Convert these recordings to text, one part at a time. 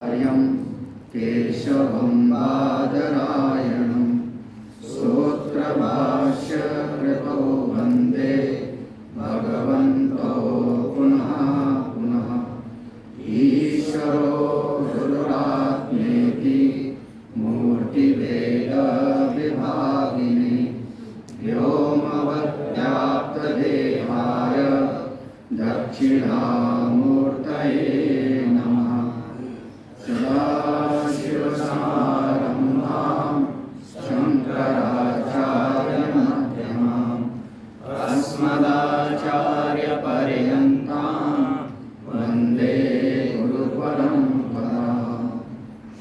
आर्यं केशवं बादरायणं सूत्रभाष्यकृतो वन्दे भगवन्तो पुनः पुनः। ईश्वरो गुरुरात्मेति मूर्तिभेदविभागिने व्योमवद्व्याप्तदेहाय दक्षिणामूर्तये नमः। सदाशिवसमारम्भां शङ्कराचार्यमध्यमाम् अस्मदाचार्यपर्यन्तां वन्दे गुरुपरम्पराम्।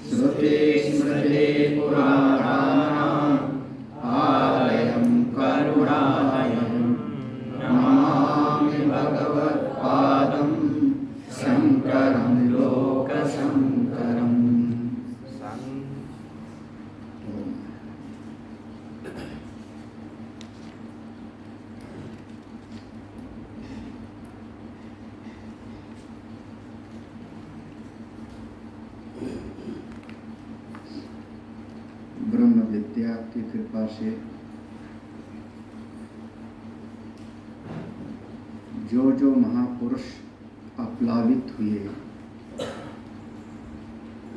श्रुतिस्मृतिपुराणानाम् आलयं करुणालयं नमामि भगवत्पादं शङ्करं लोकशङ्करम्। ब्रह्म विद्या की कृपा से जो जो महापुरुष अप्लावित हुए,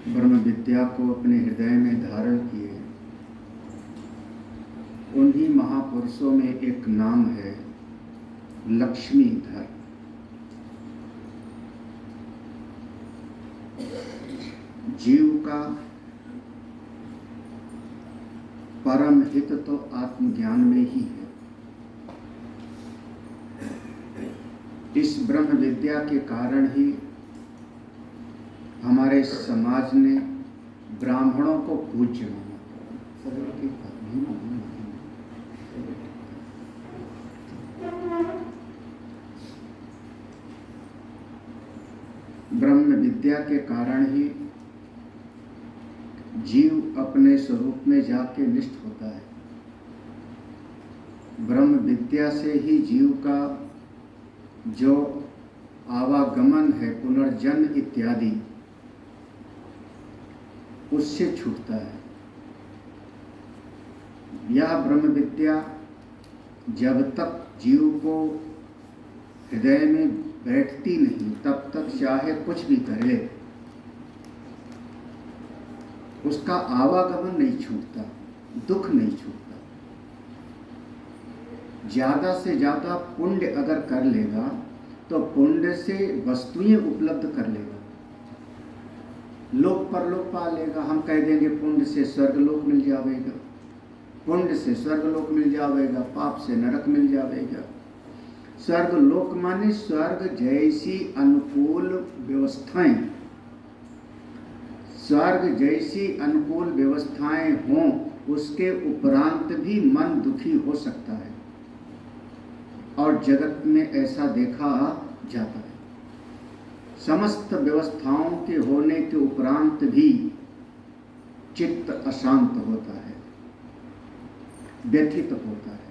ब्रह्म विद्या को अपने हृदय में धारण किए, उन्हीं महापुरुषों में एक नाम है लक्ष्मीधर। जीव का परम हित तो आत्मज्ञान में ही है। इस ब्रह्म विद्या के कारण ही हमारे समाज ने ब्राह्मणों को पूज्य माना। ब्रह्म विद्या के कारण ही जीव अपने स्वरूप में जाके निष्ठ होता है। ब्रह्म विद्या से ही जीव का जो आवागमन है, पुनर्जन्म इत्यादि, उससे छूटता है। यह ब्रह्म विद्या जब तक जीव को हृदय में बैठती नहीं, तब तक चाहे कुछ भी करे, उसका आवागमन नहीं छूटता, दुख नहीं छूटता। ज्यादा से ज्यादा पुण्य अगर कर लेगा तो पुण्य से वस्तुएं उपलब्ध कर लेगा, लोक परलोक पा लेगा। हम कह देंगे पुण्य से स्वर्गलोक मिल जाएगा, पुण्य से स्वर्गलोक मिल जाएगा, पाप से नरक मिल जाएगा। स्वर्गलोक माने स्वर्ग जैसी अनुकूल व्यवस्थाएं, स्वर्ग जैसी अनुकूल व्यवस्थाएं हों, उसके उपरांत भी मन दुखी हो सकता है, और जगत में ऐसा देखा जाता है। समस्त व्यवस्थाओं के होने के उपरांत भी चित्त अशांत होता है, व्यथित होता है।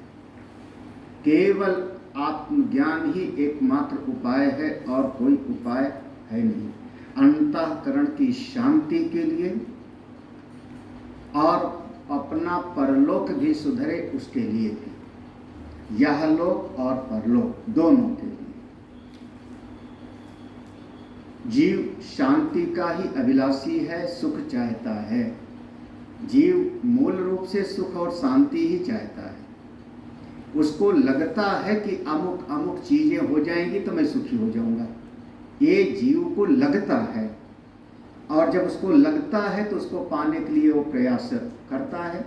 केवल आत्मज्ञान ही एकमात्र उपाय है, और कोई उपाय है नहीं। अंतःकरण की शांति के लिए और अपना परलोक भी सुधरे, उसके लिए भी, यह लोक और परलोक दोनों के लिए। जीव शांति का ही अभिलाषी है, सुख चाहता है। जीव मूल रूप से सुख और शांति ही चाहता है। उसको लगता है कि अमुक अमुक चीजें हो जाएंगी तो मैं सुखी हो जाऊंगा, ये जीव को लगता है। और जब उसको लगता है तो उसको पाने के लिए वो प्रयास करता है।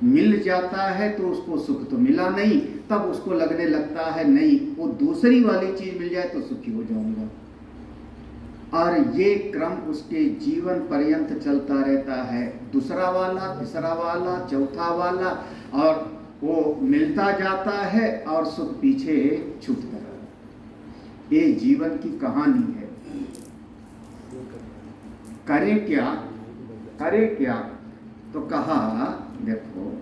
मिल जाता है तो उसको सुख तो मिला नहीं, तब उसको लगने लगता है नहीं, वो दूसरी वाली चीज मिल जाए तो सुखी हो जाऊंगा। और ये क्रम उसके जीवन पर्यंत चलता रहता है। दूसरा वाला, तीसरा वाला, चौथा वाला, और वो मिलता जाता है और सुख पीछे छूटता है। ये जीवन की कहानी है। करे क्या, करे क्या? तो कहा, देखो,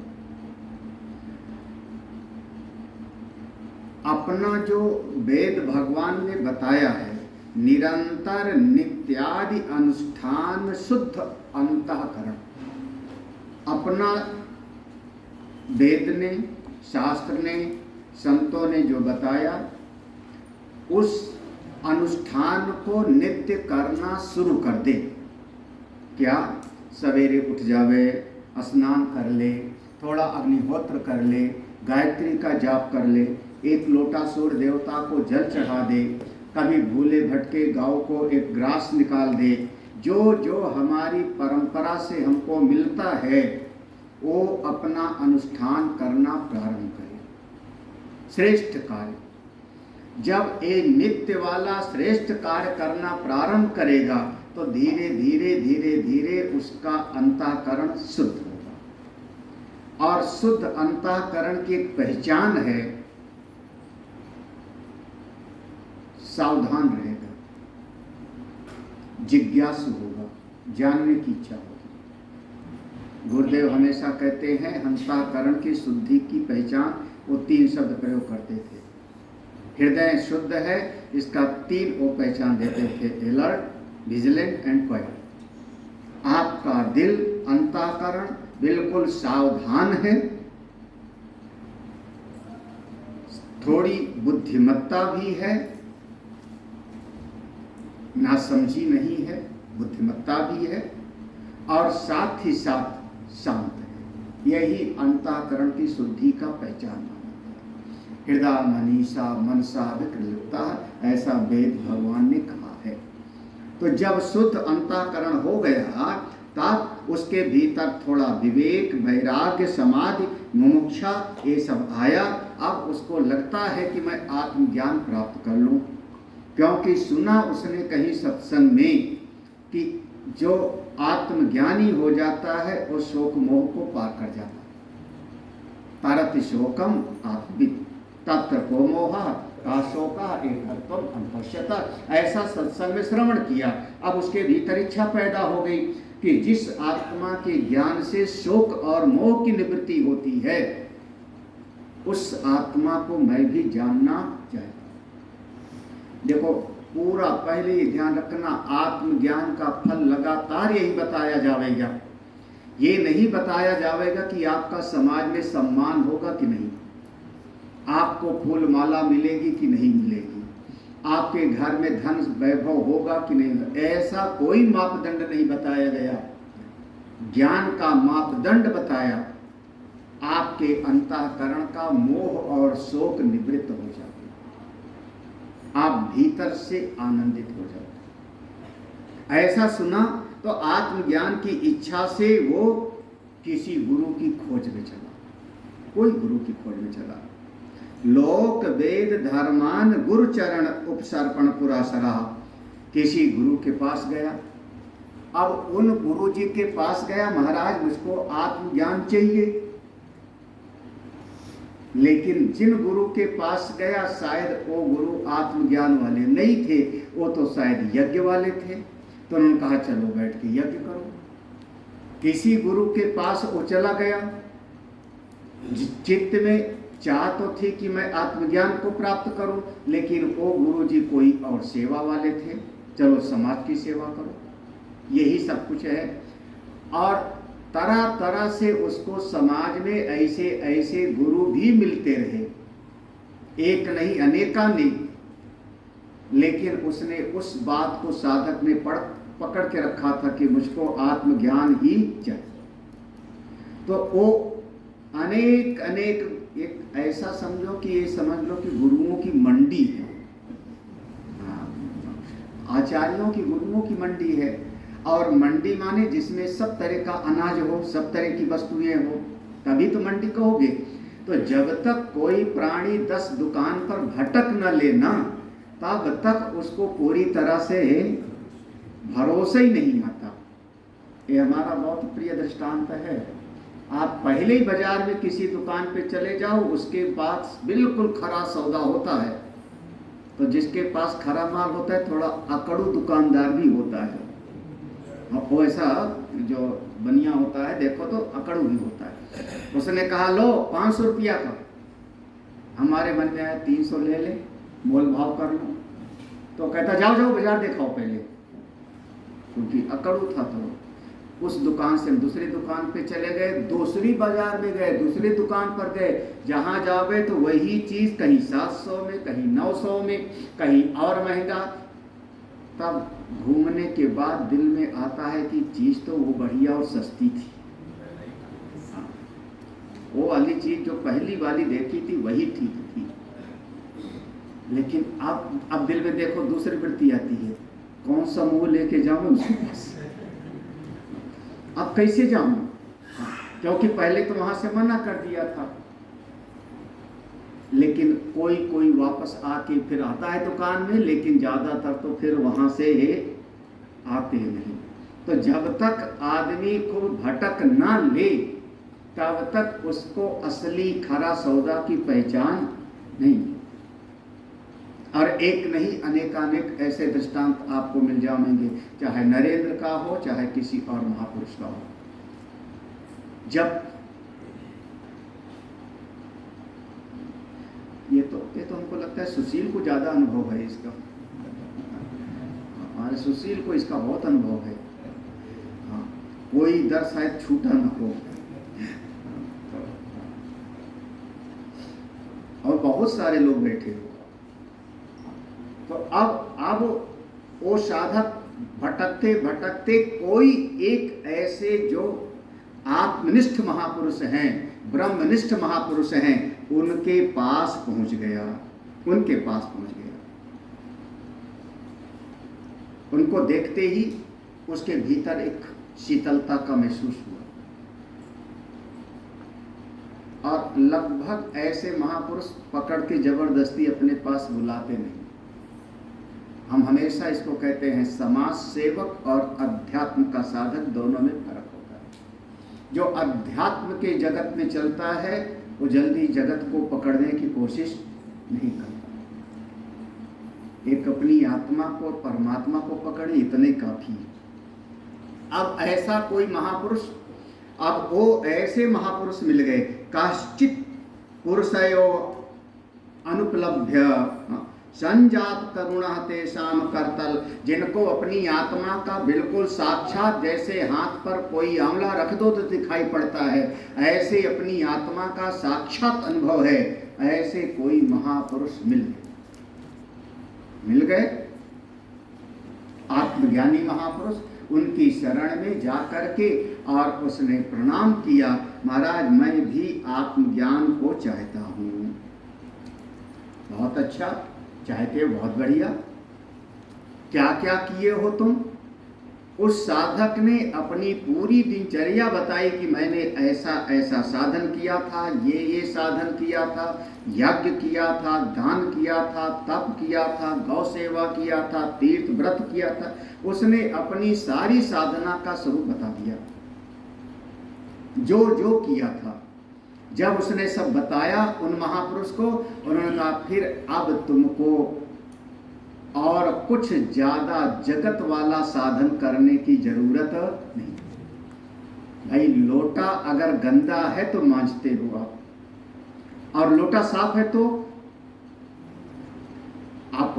अपना जो वेद भगवान ने बताया है निरंतर नित्यादि अनुष्ठान शुद्ध अंतःकरण। अपना वेद ने, शास्त्र ने, संतों ने जो बताया उस अनुष्ठान को नित्य करना शुरू कर दे। क्या? सवेरे उठ जावे, स्नान कर ले, थोड़ा अग्निहोत्र कर ले, गायत्री का जाप कर ले, एक लोटा सूर्य देवता को जल चढ़ा दे, कभी भूले भटके गाँव को एक ग्रास निकाल दे। जो जो हमारी परंपरा से हमको मिलता है वो अपना अनुष्ठान करना प्रारंभ करे। श्रेष्ठ कार्य, जब ये नित्य वाला श्रेष्ठ कार्य करना प्रारंभ करेगा तो धीरे धीरे धीरे धीरे उसका अंतःकरण शुद्ध होगा। और शुद्ध अंतःकरण की एक पहचान है, सावधान रहेगा, जिज्ञासु होगा, जानने की इच्छा होगी। गुरुदेव हमेशा कहते हैं अंतःकरण की शुद्धि की पहचान, वो 3 शब्द प्रयोग करते थे। हृदय शुद्ध है, इसका 3 वो पहचान देते थे, अलर्ट, विजिलेंट एंड क्वाइट। आपका दिल, अंतःकरण बिल्कुल सावधान है, थोड़ी बुद्धिमत्ता भी है, नासमझी नहीं है, बुद्धिमत्ता भी है, और साथ ही साथ शांत है। यही अंतःकरण की शुद्धि का पहचान है। हृदय मनीषा मनसा विकृता, ऐसा वेद भगवान ने कहा है। तो जब शुद्ध अंतःकरण हो गया तब उसके भीतर थोड़ा विवेक, वैराग्य, समाधि, मुमुक्षा ये सब आया। अब उसको लगता है कि मैं आत्मज्ञान प्राप्त कर लूं, क्योंकि सुना उसने कहीं सत्संग में कि जो आत्मज्ञानी हो जाता है वो शोक मोह को पार कर जाता है। तारति शोकम आत्मविद तत्र को मोहा का शोका एकत्वम अंतश्यता। ऐसा सत्संग में श्रवण किया। अब उसके भीतर इच्छा पैदा हो गई कि जिस आत्मा के ज्ञान से शोक और मोह की निवृत्ति होती है उस आत्मा को मैं भी जानना चाहता हूं। देखो, पूरा पहले ही ध्यान रखना, आत्मज्ञान का फल लगातार यही बताया जाएगा। ये नहीं बताया जाएगा कि आपका समाज में सम्मान होगा कि नहीं, आपको फूल माला मिलेगी कि नहीं मिलेगी, आपके घर में धन वैभव होगा कि नहीं। ऐसा कोई मापदंड नहीं बताया गया। ज्ञान का मापदंड बताया, आपके अंतःकरण का मोह और शोक निवृत्त हो जाए, आप भीतर से आनंदित हो जाते। ऐसा सुना तो आत्मज्ञान की इच्छा से वो किसी गुरु की खोज में चला, कोई गुरु की खोज में चला। लोक वेद धर्मान गुरु चरण उपसर्पण पुरा सराह, किसी गुरु के पास गया। अब उन गुरु जी के पास गया, महाराज मुझको आत्मज्ञान चाहिए। लेकिन जिन गुरु के पास गया शायद वो गुरु आत्मज्ञान वाले नहीं थे, वो तो शायद यज्ञ वाले थे। तो उन्होंने कहा चलो बैठ के यज्ञ करो। किसी गुरु के पास वो चला गया, चित्त में चाह तो थी कि मैं आत्मज्ञान को प्राप्त करूं, लेकिन वो गुरु जी कोई और सेवा वाले थे, चलो समाज की सेवा करो, यही सब कुछ है। और तरह तरह से उसको समाज में ऐसे ऐसे गुरु भी मिलते रहे, एक नहीं अनेका नहीं, लेकिन उसने उस बात को साधक ने पकड़ के रखा था कि मुझको आत्मज्ञान ही चाहिए। तो वो अनेक अनेक, एक ऐसा समझो कि ये समझ लो कि गुरुओं की मंडी है, आचार्यों की गुरुओं की मंडी है। और मंडी माने जिसमें सब तरह का अनाज हो, सब तरह की वस्तुएं हो, तभी तो मंडी कहोगे। तो जब तक कोई प्राणी 10 दुकान पर भटक न लेना, तब तक उसको पूरी तरह से भरोसा ही नहीं आता। ये हमारा बहुत प्रिय दृष्टांत है। आप पहले ही बाजार में किसी दुकान पे चले जाओ, उसके पास बिल्कुल खरा सौदा होता है। तो जिसके पास खरा माल होता है थोड़ा अकड़ू दुकानदार भी होता है। वो ऐसा जो बनिया होता है देखो तो अकड़ू भी होता है। उसने कहा लो 500 रुपया का, हमारे मन में आया 300 ले ले, मोल भाव कर लो। तो कहता जाओ जाओ बाजार दिखाओ पहले, क्योंकि अकड़ू था। तो उस दुकान से दूसरी दुकान पे चले गए, दूसरी बाजार में गए, दूसरी दुकान पर गए, जहाँ जावे तो वही चीज़ कहीं 700 में, कहीं 900 में, कहीं और महंगा। तब घूमने के बाद दिल में आता है कि चीज़ तो वो बढ़िया और सस्ती थी, वो वाली चीज़ जो पहली वाली देखी थी वही ठीक थी। लेकिन अब दिल में देखो दूसरी वृत्ति आती है, कौन सा मुंह लेके जाऊं उसके पास, अब कैसे जाऊं, क्योंकि पहले तो वहां से मना कर दिया था। लेकिन कोई कोई वापस आके फिर आता है दुकान में, लेकिन ज़्यादातर तो फिर वहां से आते नहीं। तो जब तक आदमी को भटक ना ले तब तक उसको असली खरा सौदा की पहचान नहीं। और एक नहीं अनेकानेक ऐसे दृष्टांत आपको मिल जाएंगे, चाहे नरेंद्र का हो चाहे किसी और महापुरुष का हो। जब ये तो हमको लगता है सुशील को ज़्यादा अनुभव है इसका, हमारे सुशील को इसका बहुत अनुभव है। हाँ, कोई दर शायद छूटा न हो। और बहुत सारे लोग बैठे हो। तो अब वो साधक भटकते भटकते कोई एक ऐसे जो आत्मनिष्ठ महापुरुष हैं, ब्रह्मनिष्ठ महापुरुष हैं, उनके पास पहुंच गया, उनके पास पहुंच गया। उनको देखते ही उसके भीतर एक शीतलता का महसूस हुआ। और लगभग ऐसे महापुरुष पकड़ के जबरदस्ती अपने पास बुलाते नहीं। हम हमेशा इसको कहते हैं समाज सेवक और अध्यात्म का साधक दोनों में फर्क होता है। जो अध्यात्म के जगत में चलता है वो जल्दी जगत को पकड़ने की कोशिश नहीं करता। एक अपनी आत्मा को परमात्मा को पकड़े, इतने काफी है। अब ऐसा कोई महापुरुष, अब वो ऐसे महापुरुष मिल गए, काश्चित पुरुषयो अनुपलभ्य संजात करुणा तेषाम करतल, जिनको अपनी आत्मा का बिल्कुल साक्षात, जैसे हाथ पर कोई आंवला रख दो तो दिखाई पड़ता है, ऐसे अपनी आत्मा का साक्षात अनुभव है, ऐसे कोई महापुरुष मिल गए आत्मज्ञानी महापुरुष। उनकी शरण में जाकर के और उसने प्रणाम किया, महाराज मैं भी आत्मज्ञान को चाहता हूँ। बहुत अच्छा, चाहते हो, बहुत बढ़िया, क्या क्या किए हो तुम? उस साधक ने अपनी पूरी दिनचर्या बताई कि मैंने ऐसा ऐसा साधन किया था, ये साधन किया था, यज्ञ किया था, दान किया था, तप किया था, गौ सेवा किया था, तीर्थ व्रत किया था। उसने अपनी सारी साधना का स्वरूप बता दिया, जो जो किया था। जब उसने सब बताया उन महापुरुष को, उन्होंने कहा फिर अब तुमको और कुछ ज्यादा जगत वाला साधन करने की जरूरत नहीं। भाई लोटा अगर गंदा है तो मांजते हो आप, और लोटा साफ है तो आप,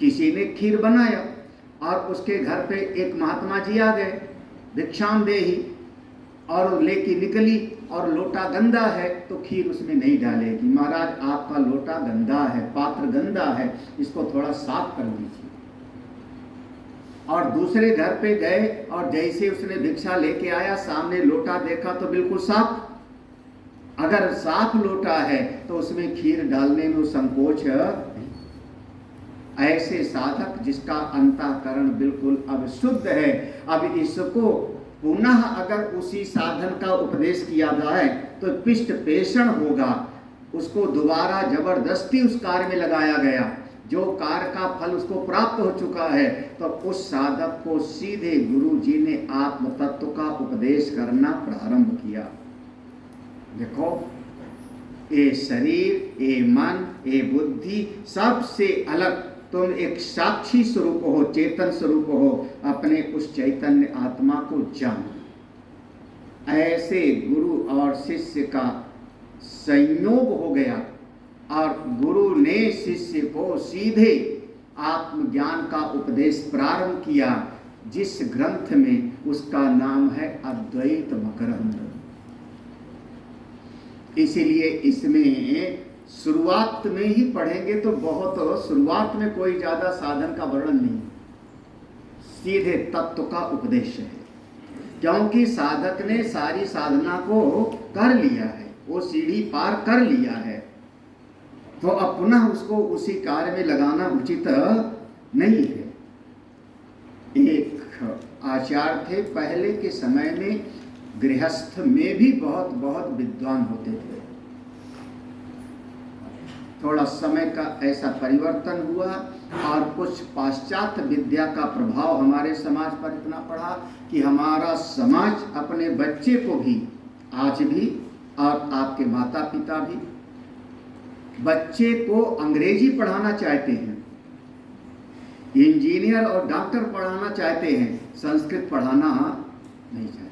किसी ने खीर बनाया और उसके घर पे एक महात्मा जी आ गए भिक्षाम देही, और लेके निकली और लोटा गंदा है तो खीर उसमें नहीं डालेगी। महाराज आपका लोटा गंदा है, पात्र गंदा है, इसको थोड़ा साफ कर लीजिए। और दूसरे घर पे गए और जैसे उसने भिक्षा लेके आया, सामने लोटा देखा तो बिल्कुल साफ। अगर साफ लोटा है तो उसमें खीर डालने में संकोच नहीं। ऐसे साधक जिसका अंतःकरण बिल्कुल अब शुद्ध है, अब इसको पुनः अगर उसी साधन का उपदेश किया जाए तो पिष्ट पेषण होगा, उसको दोबारा जबरदस्ती उस कार्य में लगाया गया, जो कार्य का फल उसको प्राप्त हो चुका है, तो उस साधक को सीधे गुरु जी ने आत्म तत्व का उपदेश करना प्रारंभ किया। देखो, ये शरीर, ये मन, ये बुद्धि सबसे अलग तुम एक साक्षी स्वरूप हो, चेतन स्वरूप हो, अपने उस चैतन्य आत्मा को जानो। ऐसे गुरु और शिष्य का संयोग हो गया और गुरु ने शिष्य को सीधे आत्मज्ञान का उपदेश प्रारंभ किया, जिस ग्रंथ में, उसका नाम है अद्वैत मकरंद। इसीलिए इसमें शुरुआत में ही पढ़ेंगे तो बहुत, शुरुआत में कोई ज्यादा साधन का वर्णन नहीं, सीधे तत्व का उपदेश है, क्योंकि साधक ने सारी साधना को कर लिया है, वो सीढ़ी पार कर लिया है, तो अब पुनः उसको उसी कार्य में लगाना उचित नहीं है। एक आचार्य थे पहले के समय में, गृहस्थ में भी बहुत बहुत विद्वान होते थे। थोड़ा समय का ऐसा परिवर्तन हुआ और कुछ पाश्चात्य विद्या का प्रभाव हमारे समाज पर इतना पड़ा कि हमारा समाज अपने बच्चे को भी, आज भी, और आपके माता पिता भी, बच्चे को अंग्रेजी पढ़ाना चाहते हैं, इंजीनियर और डॉक्टर पढ़ाना चाहते हैं, संस्कृत पढ़ाना नहीं चाहते।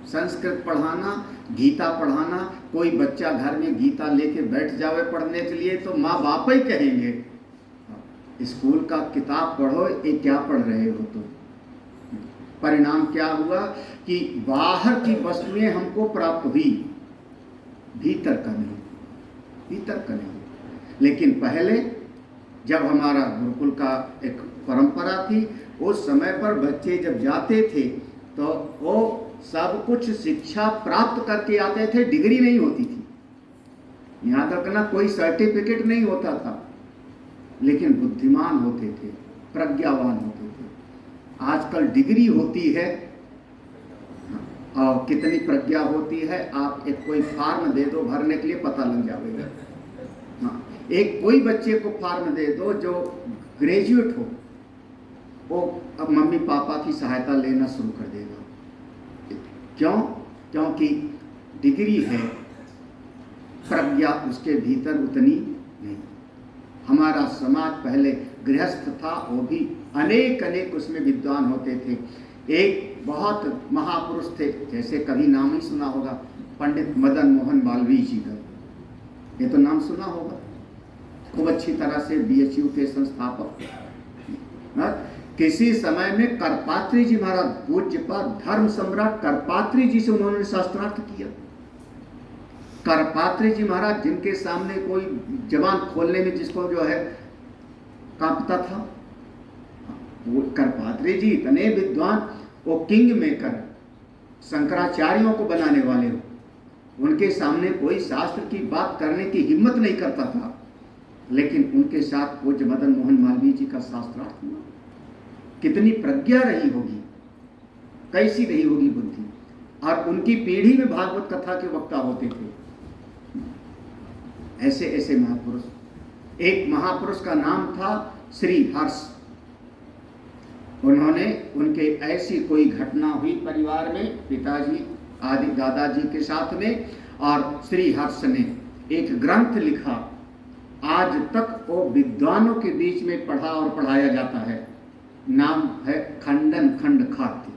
संस्कृत पढ़ाना, गीता पढ़ाना, कोई बच्चा घर में गीता लेके बैठ जावे पढ़ने के लिए तो माँ बाप ही कहेंगे स्कूल का किताब पढ़ो, ये क्या पढ़ रहे हो तुम। परिणाम क्या हुआ कि बाहर की वस्तुएं हमको प्राप्त हुई, भीतर का नहीं, भीतर का नहीं। लेकिन पहले जब हमारा गुरुकुल का एक परंपरा थी, उस समय पर बच्चे जब जाते थे तो वो सब कुछ शिक्षा प्राप्त करके आते थे, डिग्री नहीं होती थी, यहाँ तक ना कोई सर्टिफिकेट नहीं होता था, लेकिन बुद्धिमान होते थे, प्रज्ञावान होते थे। आजकल डिग्री होती है और कितनी प्रज्ञा होती है, आप एक कोई फार्म दे दो भरने के लिए, पता लग जाएगा। हाँ, एक कोई बच्चे को फार्म दे दो जो ग्रेजुएट हो, वो अब मम्मी पापा की सहायता लेना शुरू कर देगा। क्यों? क्योंकि डिग्री है, प्रज्ञा उसके भीतर उतनी नहीं। हमारा समाज पहले गृहस्थ था, वो भी अनेक अनेक उसमें विद्वान होते थे। एक बहुत महापुरुष थे, जैसे कभी नाम ही सुना होगा, पंडित मदन मोहन मालवीय जी का, ये तो नाम सुना होगा, खूब अच्छी तरह से BHU के संस्थापक। किसी समय में करपात्री जी महाराज, पूज्यपाद धर्म सम्राट करपात्री जी से उन्होंने शास्त्रार्थ किया। करपात्री जी महाराज जिनके सामने कोई जबान खोलने में जिसको जो है कांपता था, वो करपात्री जी इतने विद्वान, वो किंग मेकर, शंकराचार्यों को बनाने वाले हो, उनके सामने कोई शास्त्र की बात करने की हिम्मत नहीं करता था, लेकिन उनके साथ पूज्य मदन मोहन मालवीय जी का शास्त्रार्थ हुआ। कितनी प्रज्ञा रही होगी, कैसी रही होगी बुद्धि, और उनकी पीढ़ी में भागवत कथा के वक्ता होते थे। ऐसे ऐसे महापुरुष। एक महापुरुष का नाम था श्री हर्ष। उन्होंने, उनके ऐसी कोई घटना हुई परिवार में, पिताजी आदि दादाजी के साथ में, और श्री हर्ष ने एक ग्रंथ लिखा, आज तक वो विद्वानों के बीच में पढ़ा और पढ़ाया जाता है। नाम है खंडन खंड खाद्य,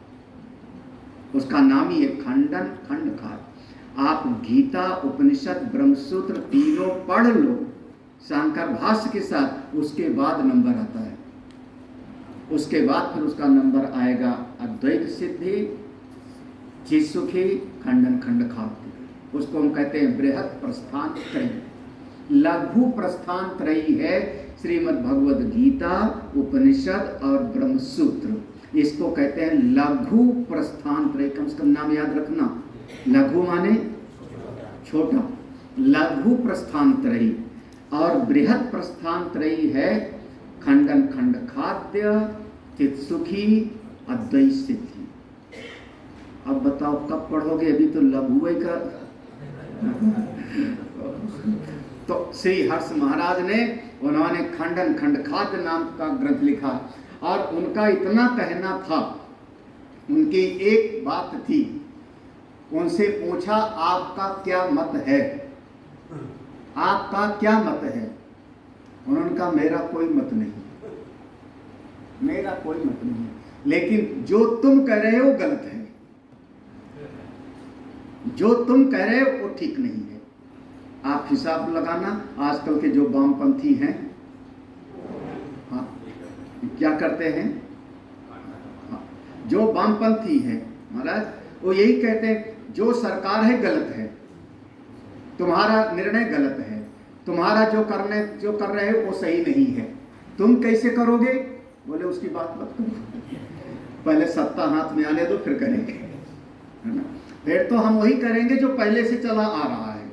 उसका नाम ही है खंडन खंड खाद्य। आप गीता, उपनिषद, ब्रह्मसूत्र तीनों पढ़ लो शंकर भाष्य के साथ, उसके बाद नंबर आता है। उसके बाद फिर उसका नंबर आएगा अद्वैत सिद्धि, चित सुखी, खंडन खंड खाद्य। उसको हम कहते हैं बृहत प्रस्थान त्रयी। लघु प्रस्थान त्रयी है श्रीमद् भगवद गीता, उपनिषद और ब्रह्मसूत्र। इसको कहते हैं लघु प्रस्थान त्रयी। कम से कम नाम याद रखना, लघु माने छोटा, लघु प्रस्थान त्रयी। और बृहत प्रस्थान त्रयी है खंडन खंड खाद्य, चित सुखी, अद्वैत सिद्धि। अब बताओ कब पढ़ोगे, अभी तो लघु ही का। तो श्री हर्ष महाराज ने, उन्होंने खंडन खंड खाद्य नाम का ग्रंथ लिखा, और उनका इतना कहना था, उनकी एक बात थी, उनसे पूछा आपका क्या मत है, आपका क्या मत है। उन्होंने कहा मेरा कोई मत नहीं, मेरा कोई मत नहीं, लेकिन जो तुम कह रहे हो गलत है, जो तुम कह रहे हो वो ठीक नहीं है। आप हिसाब लगाना, आजकल के जो वामपंथी हैं, हाँ, क्या करते हैं? जो वामपंथी है महाराज, वो यही कहते हैं जो सरकार है गलत है, तुम्हारा निर्णय गलत है, तुम्हारा जो कर रहे हो वो सही नहीं है, तुम कैसे करोगे? बोले उसकी बात मत करो, पहले सत्ता हाथ में आने दो फिर करेंगे, है ना? फिर तो हम वही करेंगे जो पहले से चला आ रहा है,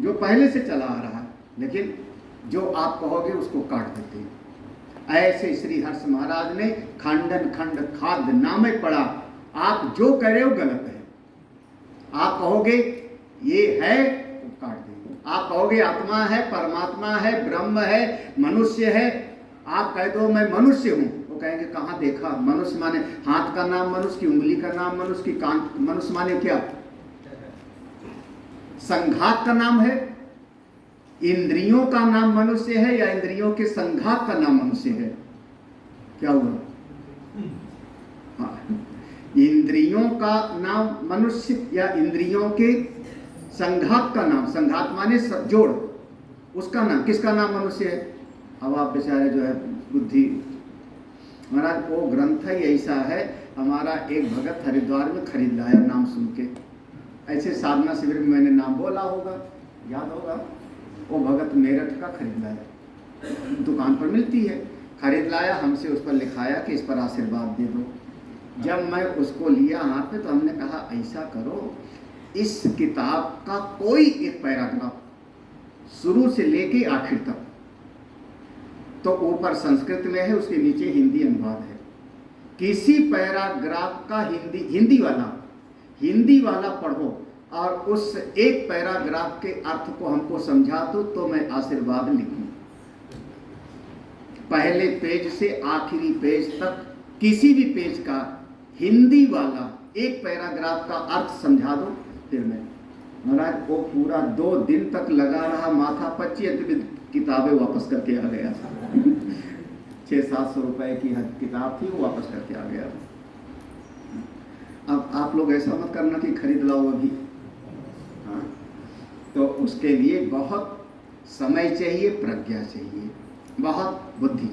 जो पहले से चला आ रहा है, लेकिन जो आप कहोगे उसको काट देते हैं। ऐसे श्री हर्ष महाराज ने खंडन खंड खाद्य नामे पढ़ा, आप जो कह रहे हो गलत है, आप कहोगे ये है तो काट देंगे, आप कहोगे आत्मा है, परमात्मा है, ब्रह्म है, मनुष्य है, आप कह दो मैं मनुष्य हूं, वो कहेंगे कहाँ देखा? मनुष्य माने हाथ का नाम मनुष्य, की उंगली का नाम मनुष्य, की कान, मनुष्य माने क्या? संघात का नाम है, इंद्रियों का नाम मनुष्य है या इंद्रियों के संघात का नाम मनुष्य है? क्या हुआ? हाँ, इंद्रियों का नाम मनुष्य या इंद्रियों के संघात का नाम, संघात माने जोड़, उसका नाम, किसका नाम मनुष्य है? अब आप बेचारे जो है बुद्धि, महाराज वो ग्रंथ ही ऐसा है, हमारा एक भगत हरिद्वार में खरीद लाया नाम सुन के, ऐसे साधना शिविर में मैंने नाम बोला होगा, याद होगा, वो भगत मेरठ का खरीद लाया, दुकान पर मिलती है, खरीद लाया, हमसे उस पर लिखाया कि इस पर आशीर्वाद दे दो। जब मैं उसको लिया हाथ में तो हमने कहा ऐसा करो, इस किताब का कोई एक पैराग्राफ शुरू से लेके आखिर तक, तो ऊपर संस्कृत में है, उसके नीचे हिंदी अनुवाद है, किसी पैराग्राफ का हिंदी वाला पढ़ो और उस एक पैराग्राफ के अर्थ को हमको समझा दो तो मैं आशीर्वाद लिखूं। पहले पेज से आखिरी पेज तक किसी भी पेज का हिंदी वाला एक पैराग्राफ का अर्थ समझा दो, फिर मैं, महाराज वो पूरा 2 दिन तक लगा रहा, माथा पच्ची, किताबें वापस करके आ गया था। 600-700 रुपए की किताब थी, वो वापस करके आ गया। अब आप लोग ऐसा मत करना कि खरीद लाओ अभी, हाँ, तो उसके लिए बहुत समय चाहिए, प्रज्ञा चाहिए, बहुत बुद्धि।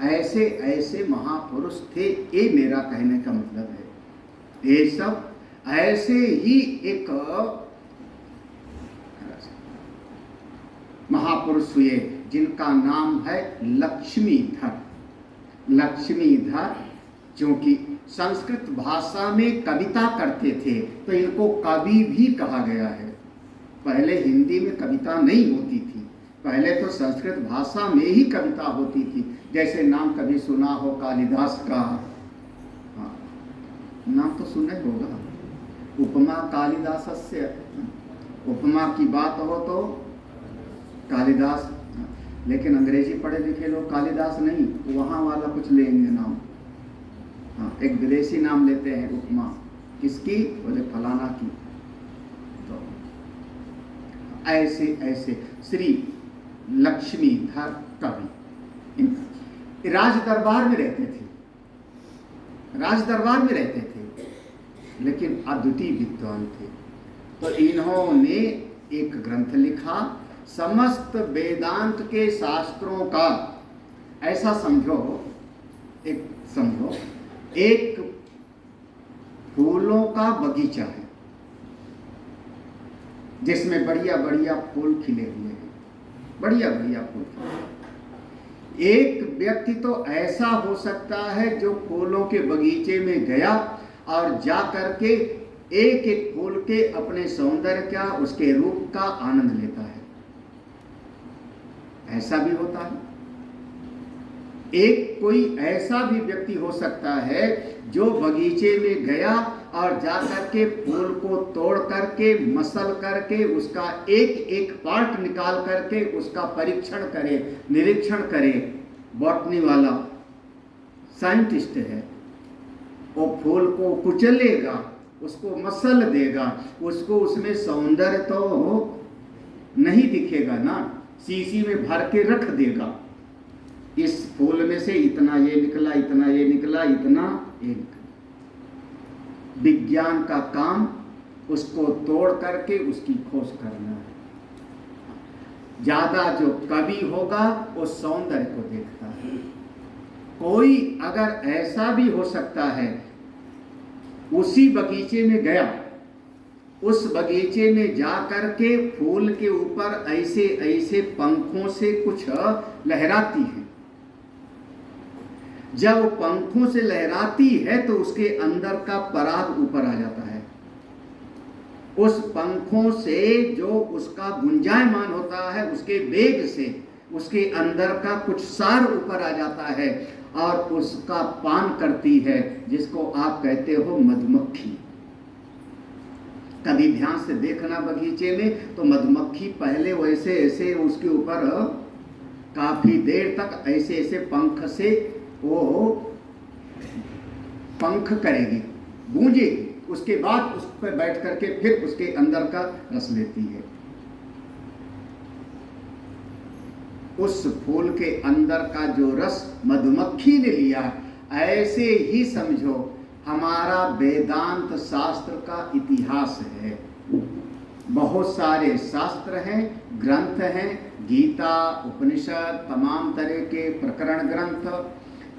ऐसे ऐसे महापुरुष थे, ये मेरा कहने का मतलब है। ये सब ऐसे ही एक महापुरुष हुए जिनका नाम है लक्ष्मीधर। लक्ष्मीधर क्योंकि संस्कृत भाषा में कविता करते थे तो इनको कवि भी कहा गया है। पहले हिंदी में कविता नहीं होती थी, पहले तो संस्कृत भाषा में ही कविता होती थी। जैसे नाम कभी सुना हो कालिदास का, हाँ, नाम तो सुना होगा, उपमा कालिदासस्य, उपमा की बात हो तो कालिदास। लेकिन अंग्रेजी पढ़े लिखे लोग कालिदास नहीं, वहाँ वाला कुछ लेंगे नाम, हाँ, एक विदेशी नाम लेते हैं उपमा, किसकी? बोले फलाना की। तो ऐसे ऐसे श्री लक्ष्मीधर कवि राज दरबार में रहते थे, राज दरबार में रहते थे, लेकिन अद्वितीय विद्वान थे। तो इन्होंने एक ग्रंथ लिखा, समस्त वेदांत के शास्त्रों का, ऐसा समझो, एक फूलों का बगीचा है जिसमें बढ़िया बढ़िया फूल खिले हुए हैं, बढ़िया बढ़िया फूल खिले। एक व्यक्ति तो ऐसा हो सकता है जो फूलों के बगीचे में गया और जा करके एक एक फूल के अपने सौंदर्य का, उसके रूप का आनंद लेता है, ऐसा भी होता है। एक कोई ऐसा भी व्यक्ति हो सकता है जो बगीचे में गया और जाकर के फूल को तोड़ करके, मसल करके, उसका एक एक पार्ट निकाल करके उसका परीक्षण करे, निरीक्षण करे। बॉटनी वाला साइंटिस्ट है, वो फूल को कुचलेगा, उसको मसल देगा, उसको उसमें सौंदर्य तो नहीं दिखेगा ना, शीशी में भर के रख देगा, इस फूल में से इतना ये निकला, इतना ये निकला, इतना ये निकला। विज्ञान का काम उसको तोड़ करके उसकी खोज करना है। ज्यादा जो कवि होगा वो सौंदर्य को देखता है, कोई अगर ऐसा भी हो सकता है, उसी बगीचे में गया, उस बगीचे में जा कर के फूल के ऊपर ऐसे ऐसे पंखों से कुछ लहराती है। जब वो पंखों से लहराती है तो उसके अंदर का पराग ऊपर आ जाता है। उस पंखों से जो उसका गुंजायमान होता है, उसके वेग से उसके अंदर का कुछ सार ऊपर आ जाता है और उसका पान करती है, जिसको आप कहते हो मधुमक्खी। कभी ध्यान से देखना बगीचे में तो मधुमक्खी पहले वैसे ऐसे उसके ऊपर काफी देर तक ऐसे ऐसे पंख से वो पंख करेगी, गूंजेगी, उसके बाद उस पर बैठ करके फिर उसके अंदर का रस लेती है। उस फूल के अंदर का जो रस मधुमक्खी ने लिया, ऐसे ही समझो हमारा वेदांत शास्त्र का इतिहास है। बहुत सारे शास्त्र हैं, ग्रंथ हैं, गीता, उपनिषद, तमाम तरह के प्रकरण ग्रंथ।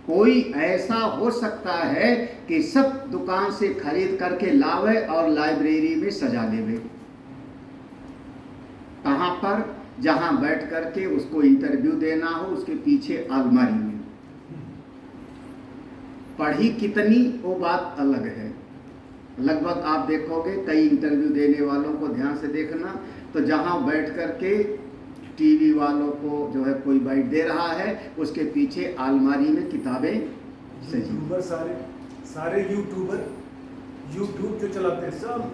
कोई ऐसा हो सकता है कि सब दुकान से खरीद करके लावे और लाइब्रेरी में सजा देवे। कहाँ पर? जहां बैठ करके उसको इंटरव्यू देना हो, उसके पीछे अलमारी में। पढ़ी कितनी वो बात अलग है। लगभग आप देखोगे कई इंटरव्यू देने वालों को ध्यान से देखना, तो जहां बैठ करके टीवी वालों को जो है कोई बैठ दे रहा है, उसके पीछे अलमारी में किताबें सजी। सारे यूट्यूबर यूट्यूब जो चलाते हैं सब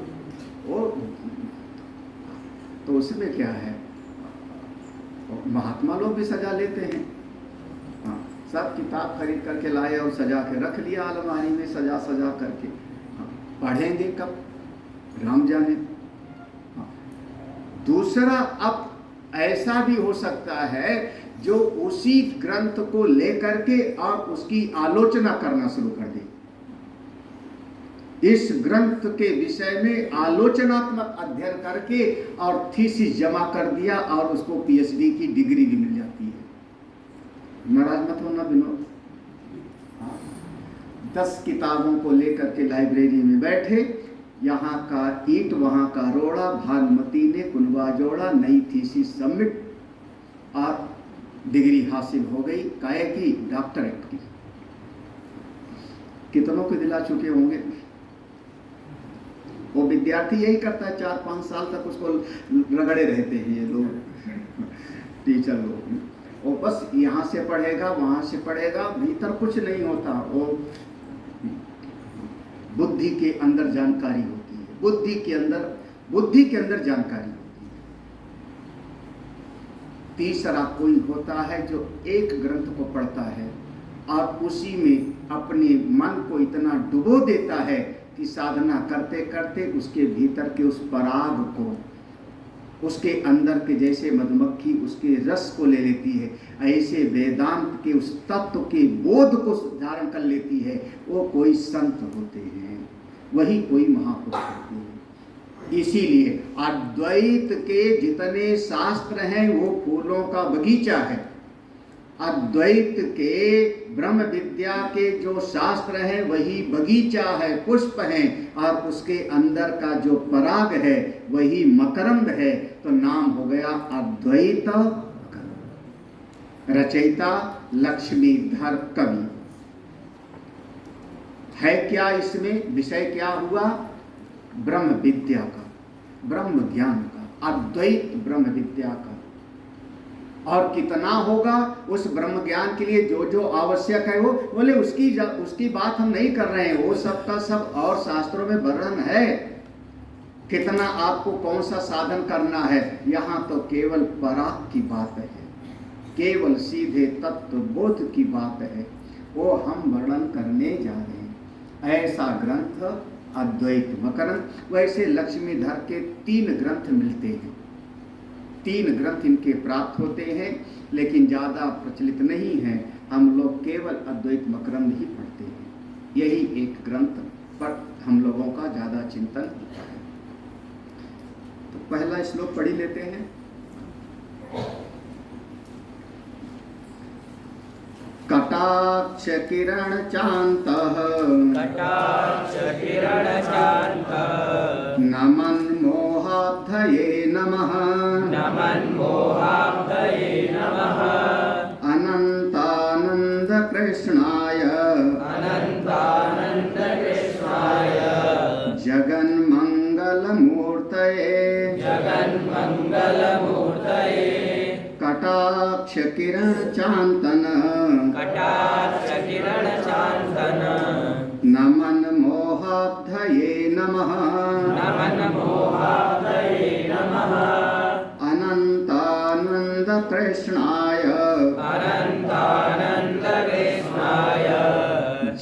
वो, तो उसमें क्या है, महात्मा लोग भी सजा लेते हैं। हाँ, सब किताब खरीद करके लाए और सजा के रख लिया अलमारी में, सजा सजा करके। हाँ, पढ़ेंगे कब, राम जाने। हाँ, दूसरा, अब ऐसा भी हो सकता है जो उसी ग्रंथ को लेकर के और उसकी आलोचना करना शुरू कर दे। इस ग्रंथ के विषय में आलोचनात्मक अध्ययन करके और थीसिस जमा कर दिया और उसको पीएचडी की डिग्री भी मिल जाती है। नाराज मत होना विनोद। 10 किताबों को लेकर के लाइब्रेरी में बैठे, यहाँ का ईंट वहाँ का रोड़ा, भानुमती ने कुनबा जोड़ा, नई थीसिस सबमिट और डिग्री हासिल हो गई, काहे की? डॉक्टरेट की। कितनों को दिला चुके होंगे। वो विद्यार्थी यही करता है, 4-5 साल तक उसको रगड़े रहते हैं ये लोग, टीचर लोग। वो बस यहाँ से पढ़ेगा, वहाँ से पढ़ेगा, भीतर कुछ नहीं होता। वो बुद्धि के अंदर जानकारी होती है, बुद्धि के अंदर जानकारी होती है। तीसरा कोई होता है जो एक ग्रंथ को पढ़ता है और उसी में अपने मन को इतना डुबो देता है कि साधना करते करते उसके भीतर के उस पराग को, उसके अंदर के जैसे मधुमक्खी उसके रस को ले लेती है, ऐसे वेदांत के उस तत्व के बोध को धारण कर लेती है। वो कोई संत होते हैं, वही कोई महापुरुष होते हैं। इसीलिए अद्वैत के जितने शास्त्र हैं वो फूलों का बगीचा है। अद्वैत के ब्रह्म विद्या के जो शास्त्र हैं वही बगीचा है, पुष्प हैं, और उसके अंदर का जो पराग है वही मकरंद है। तो नाम हो गया अद्वैत मकरंद। रचयिता लक्ष्मीधर कवि है। क्या इसमें विषय क्या हुआ? ब्रह्म विद्या का, ब्रह्म ज्ञान का, अद्वैत ब्रह्म विद्या का। और कितना होगा उस ब्रह्म ज्ञान के लिए जो जो आवश्यक है, वो बोले उसकी बात हम नहीं कर रहे हैं, वो सब का सब और शास्त्रों में वर्णन है। कितना आपको कौन सा साधन करना है, यहाँ तो केवल पराग की बात है, केवल सीधे तत्व बोध की बात है, वो हम वर्णन करने जा रहे हैं। ऐसा ग्रंथ अद्वैत मकरंद। वैसे लक्ष्मीधर के 3 ग्रंथ मिलते हैं, 3 ग्रंथ इनके प्राप्त होते हैं, लेकिन ज़्यादा प्रचलित नहीं है। हम लोग केवल अद्वैत मकरंद ही पढ़ते हैं। यही एक ग्रंथ पर हम लोगों का ज़्यादा चिंतन होता है। तो पहला श्लोक पढ़ी लेते हैं। कटा कटाक्ष किरण चान्तः नमन मोहाब्धये नमः अनंतानंद कृष्णाय जगन्मंगलमूर्तये कटाक्ष किरण चांतन नमन मोहाब्धये नमः अनंतानंद कृष्णाय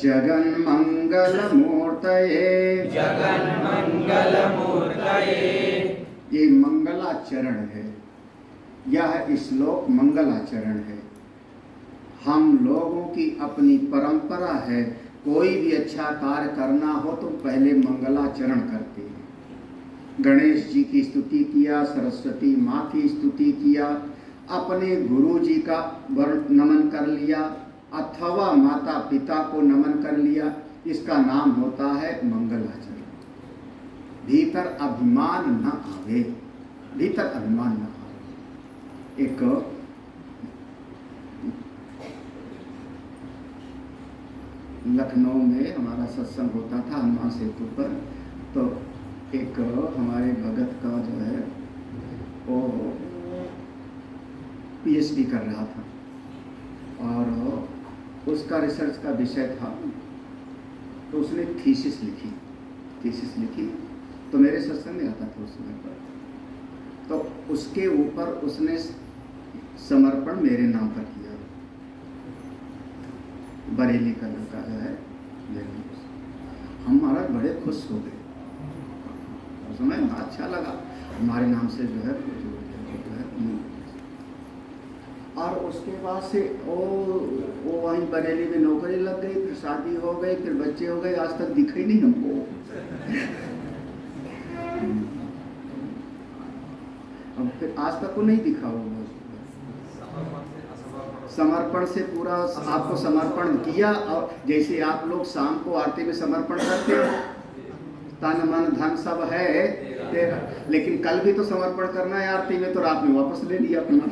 जगन्मंगलमूर्तये ये मंगलाचरण है। यह श्लोक मंगलाचरण है। हम लोगों की अपनी परंपरा है, कोई भी अच्छा कार्य करना हो तो पहले मंगलाचरण करते हैं। गणेश जी की स्तुति किया, सरस्वती माँ की स्तुति किया, अपने गुरु जी का नमन कर लिया अथवा माता पिता को नमन कर लिया। इसका नाम होता है मंगलाचरण। भीतर अभिमान न आवे, भीतर अभिमान न आवे। एक लखनऊ में हमारा सत्संग होता था हनुमान सेतु पर, तो एक हमारे भगत का जो है वो पीएचडी कर रहा था और उसका रिसर्च का विषय था, तो उसने थीसिस लिखी तो मेरे सत्संग में आता था उस समय पर। तो उसके ऊपर उसने समर्पण मेरे नाम पर किया। बरेली का लड़का जो है, हम महाराज बड़े खुश हो गए। उस समय अच्छा लगा, हमारे नाम से जो है और उसके बाद से वो वहीं बरेली में नौकरी लग गई, फिर शादी हो गई, फिर बच्चे हो गए, आज तक दिखा ही नहीं हमको। अब फिर आज तक को नहीं दिखा होगा। समर्पण से पूरा आपको समर्पण किया, और जैसे आप लोग शाम को आरती में समर्पण करते हो, तन मन धन सब है तेरा, लेकिन कल भी तो समर्पण करना है आरती में, तो रात में वापस ले लिया अपना।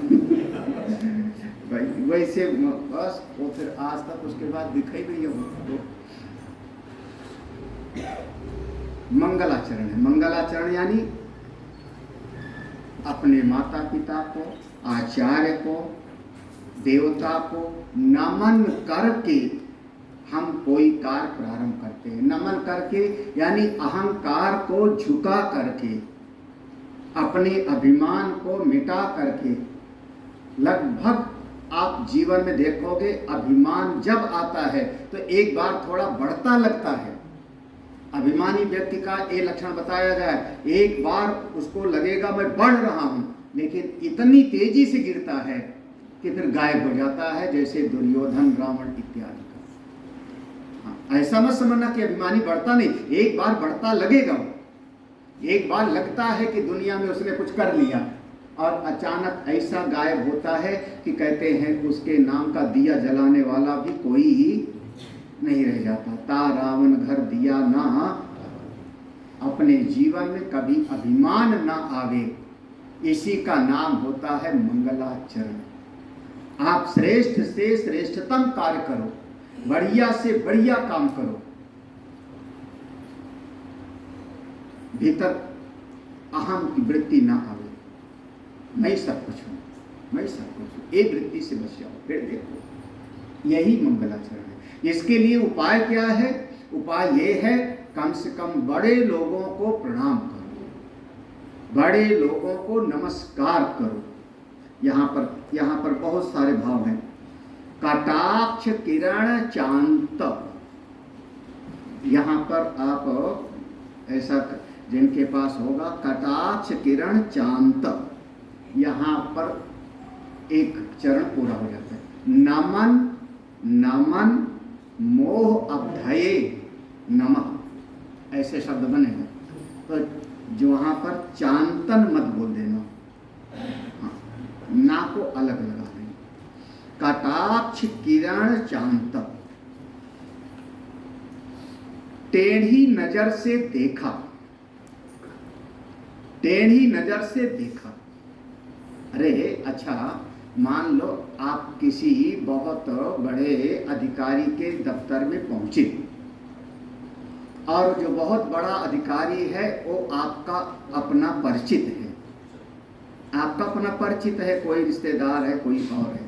भाई वैसे बस वो फिर आज तक उसके बाद दिखाई नहीं है। मंगलाचरण है। मंगलाचरण यानी अपने माता पिता को, आचार्य को, देवता को नमन करके हम कोई कार्य प्रारंभ करते हैं। नमन करके यानी अहंकार को झुका करके, अपने अभिमान को मिटा करके। लगभग आप जीवन में देखोगे अभिमान जब आता है तो एक बार थोड़ा बढ़ता लगता है। अभिमानी व्यक्ति का ये लक्षण बताया गया है, एक बार उसको लगेगा मैं बढ़ रहा हूं, लेकिन इतनी तेजी से गिरता है कि फिर गायब हो जाता है, जैसे दुर्योधन, रावण इत्यादि का। ऐसा मत समझना कि अभिमानी बढ़ता नहीं, एक बार बढ़ता लगेगा। एक बार लगता है कि दुनिया में उसने कुछ कर लिया और अचानक ऐसा गायब होता है कि कहते हैं उसके नाम का दिया जलाने वाला भी कोई ही नहीं रह जाता। ता रावण घर दिया ना, अपने जीवन में कभी अभिमान ना आवे, इसी का नाम होता है मंगलाचरण। आप श्रेष्ठ से श्रेष्ठतम कार्य करो, बढ़िया से बढ़िया काम करो, भीतर अहम की वृत्ति ना आवे। मैं सब कुछ हूँ, मैं सब कुछ हूँ, एक वृत्ति से बच जाओ, फिर देखो। यही मंगलाचरण है। इसके लिए उपाय क्या है? उपाय ये है, कम से कम बड़े लोगों को प्रणाम करो, बड़े लोगों को नमस्कार करो। यहाँ पर बहुत सारे भाव हैं। कटाक्ष किरण चांत, यहाँ पर आप ऐसा जिनके पास होगा, कटाक्ष किरण चांत, यहाँ पर एक चरण पूरा हो जाता है। नमन नमन मोह अभ्यये नमः, ऐसे शब्द बनेगा। तो जो वहाँ पर चांतन मत बोल देना, हाँ, ना को अलग लगा देना। कटाक्ष किरण चांत, टेढ़ी नजर से देखा, टेढ़ी नजर से देखा। अरे अच्छा, मान लो आप किसी बहुत बड़े अधिकारी के दफ्तर में पहुंचे और जो बहुत बड़ा अधिकारी है वो आपका अपना परिचित है, आपका अपना परिचित है, कोई रिश्तेदार है, कोई और है।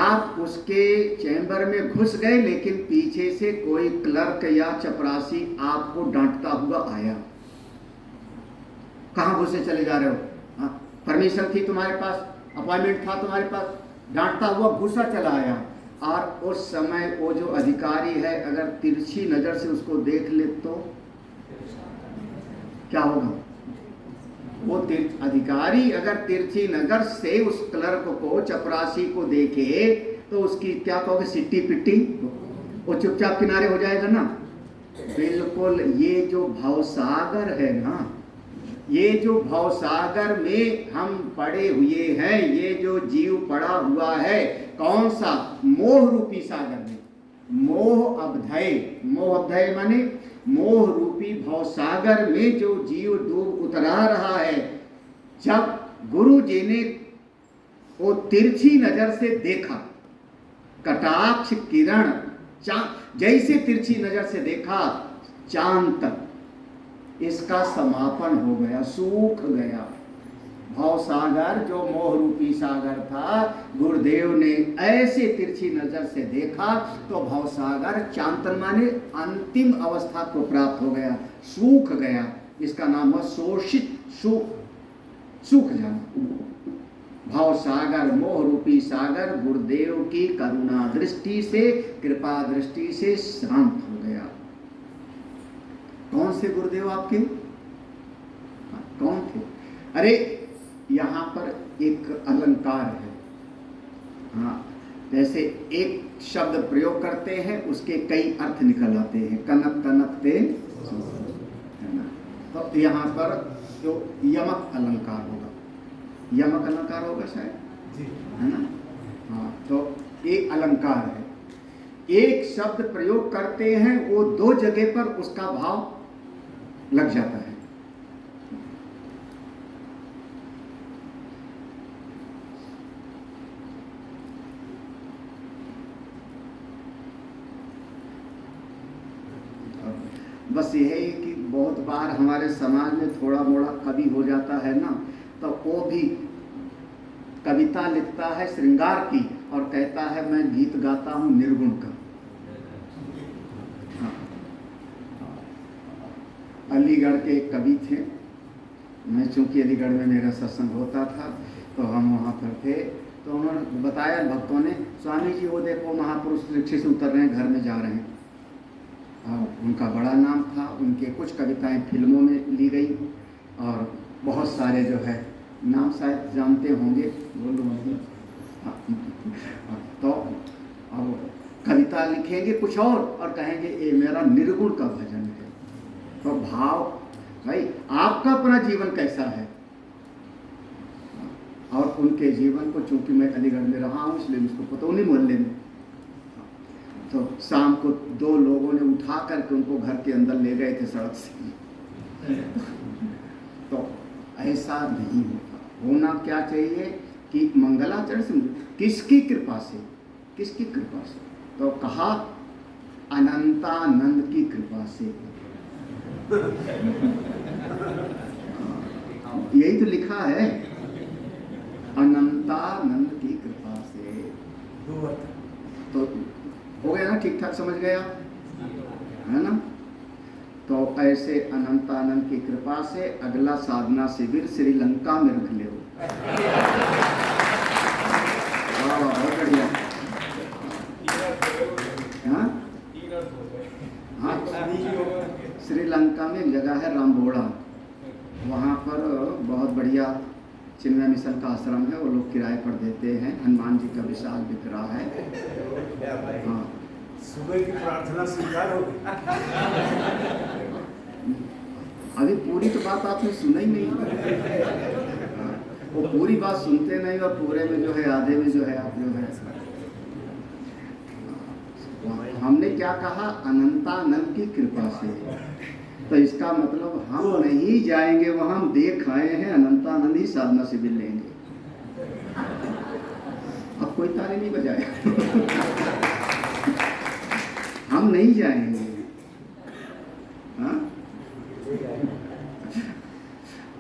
आप उसके चैम्बर में घुस गए, लेकिन पीछे से कोई क्लर्क या चपरासी आपको डांटता हुआ आया। कहाँ घुसे चले जा रहे हो? हाँ, परमिशन थी तुम्हारे पास, अपॉइंटमेंट था तुम्हारे पास, डांटता हुआ घुसा चला आया। और उस समय वो जो अधिकारी है अगर तिरछी नजर से उसको देख ले तो क्या होगा? वो अधिकारी अगर तिरछी नजर से उस क्लर्क को, चपरासी को देखे तो उसकी क्या कहोगे, सिट्टी पिट्टी, वो चुपचाप किनारे हो जाएगा ना। बिल्कुल, ये जो भवसागर है ना, ये जो भवसागर में हम पड़े हुए हैं, ये जो जीव पड़ा हुआ है, कौन सा? मोह रूपी सागर में। मोह अवधय, मोह अवधय माने मोह रूपी भवसागर में जो जीव डूब उतरा रहा है, जब गुरु जी ने वो तिरछी नजर से देखा, कटाक्ष किरण जैसे तिरछी नजर से देखा, चांद तक इसका समापन हो गया, सूख गया। भवसागर जो मोह रूपी सागर था, गुरुदेव ने ऐसे तिरछी नजर से देखा तो भवसागर चांतन माने अंतिम अवस्था को प्राप्त हो गया, सूख गया। इसका नाम हुआ शोषित, सूख जाना। भवसागर, मोह रूपी सागर गुरुदेव की करुणा दृष्टि से, कृपा दृष्टि से शांत हो गया। कौन से गुरुदेव आपके? कौन थे? अरे यहाँ पर एक अलंकार है। हाँ, जैसे एक शब्द प्रयोग करते हैं उसके कई अर्थ निकल आते हैं। कनक कनक ते, है ना? तो यहाँ पर जो यमक अलंकार होगा, यमक अलंकार होगा शायद, है ना? हाँ, तो एक अलंकार है, एक शब्द प्रयोग करते हैं, वो दो जगह पर उसका भाव लग जाता है। बस यह है कि बहुत बार हमारे समाज में थोड़ा मोड़ा कवि हो जाता है ना, तो वो भी कविता लिखता है श्रृंगार की और कहता है मैं गीत गाता हूँ निर्गुण का। अलीगढ़ के एक कवि थे, मैं चूंकि अलीगढ़ में मेरा सत्संग होता था तो हम वहाँ पर थे, तो उन्होंने बताया भक्तों ने, स्वामी जी वो देखो महापुरुष रिक्शे से उतर रहे हैं, घर में जा रहे हैं। और उनका बड़ा नाम था, उनके कुछ कविताएं फिल्मों में ली गई और बहुत सारे जो है नाम शायद जानते होंगे, बोलो। तो अब कविता लिखेंगे कुछ और कहेंगे ये मेरा निर्गुण का भजन है। तो भाव भाई आपका अपना जीवन कैसा है, और उनके जीवन को, चूंकि मैं अलीगढ़ में रहा हूँ इसलिए मुझको पता, उन्हीं मोहल्ले में। तो शाम को दो लोगों ने उठा करके उनको घर के अंदर ले गए थे सड़क से। तो ऐसा नहीं होता, होना क्या चाहिए कि मंगलाचरण से, किसकी कृपा से, किसकी कृपा से? तो कहा अनंतानंद की कृपा से। यही तो लिखा है, अनंतानंद की कृपा से। तो हो गया ना, ठीक ठाक समझ गया है ना? तो ऐसे अनंतानंद की कृपा से अगला साधना शिविर श्रीलंका में रख ले। बहुत बढ़िया। हाँ हाँ, श्रीलंका में एक जगह है रामबोड़ा, वहाँ पर बहुत बढ़िया चिन्मय मिशन का आश्रम है, वो लोग किराए पर देते हैं। हनुमान जी का विशाल विग्रह है। हाँ, सुबह की प्रार्थना स्वीकार हो गई। अभी पूरी तो बात आपने सुना ही नहीं। वो पूरी बात सुनते नहीं और पूरे में जो है आधे में जो है आप जो है हमने क्या कहा अनंतानंद की कृपा से, तो इसका मतलब हम नहीं जाएंगे वहां, हम देख आए हैं अनंतानंद ही साधना शिविर लेंगे। अब कोई ताली नहीं बजाए हम नहीं जाएंगे। हाँ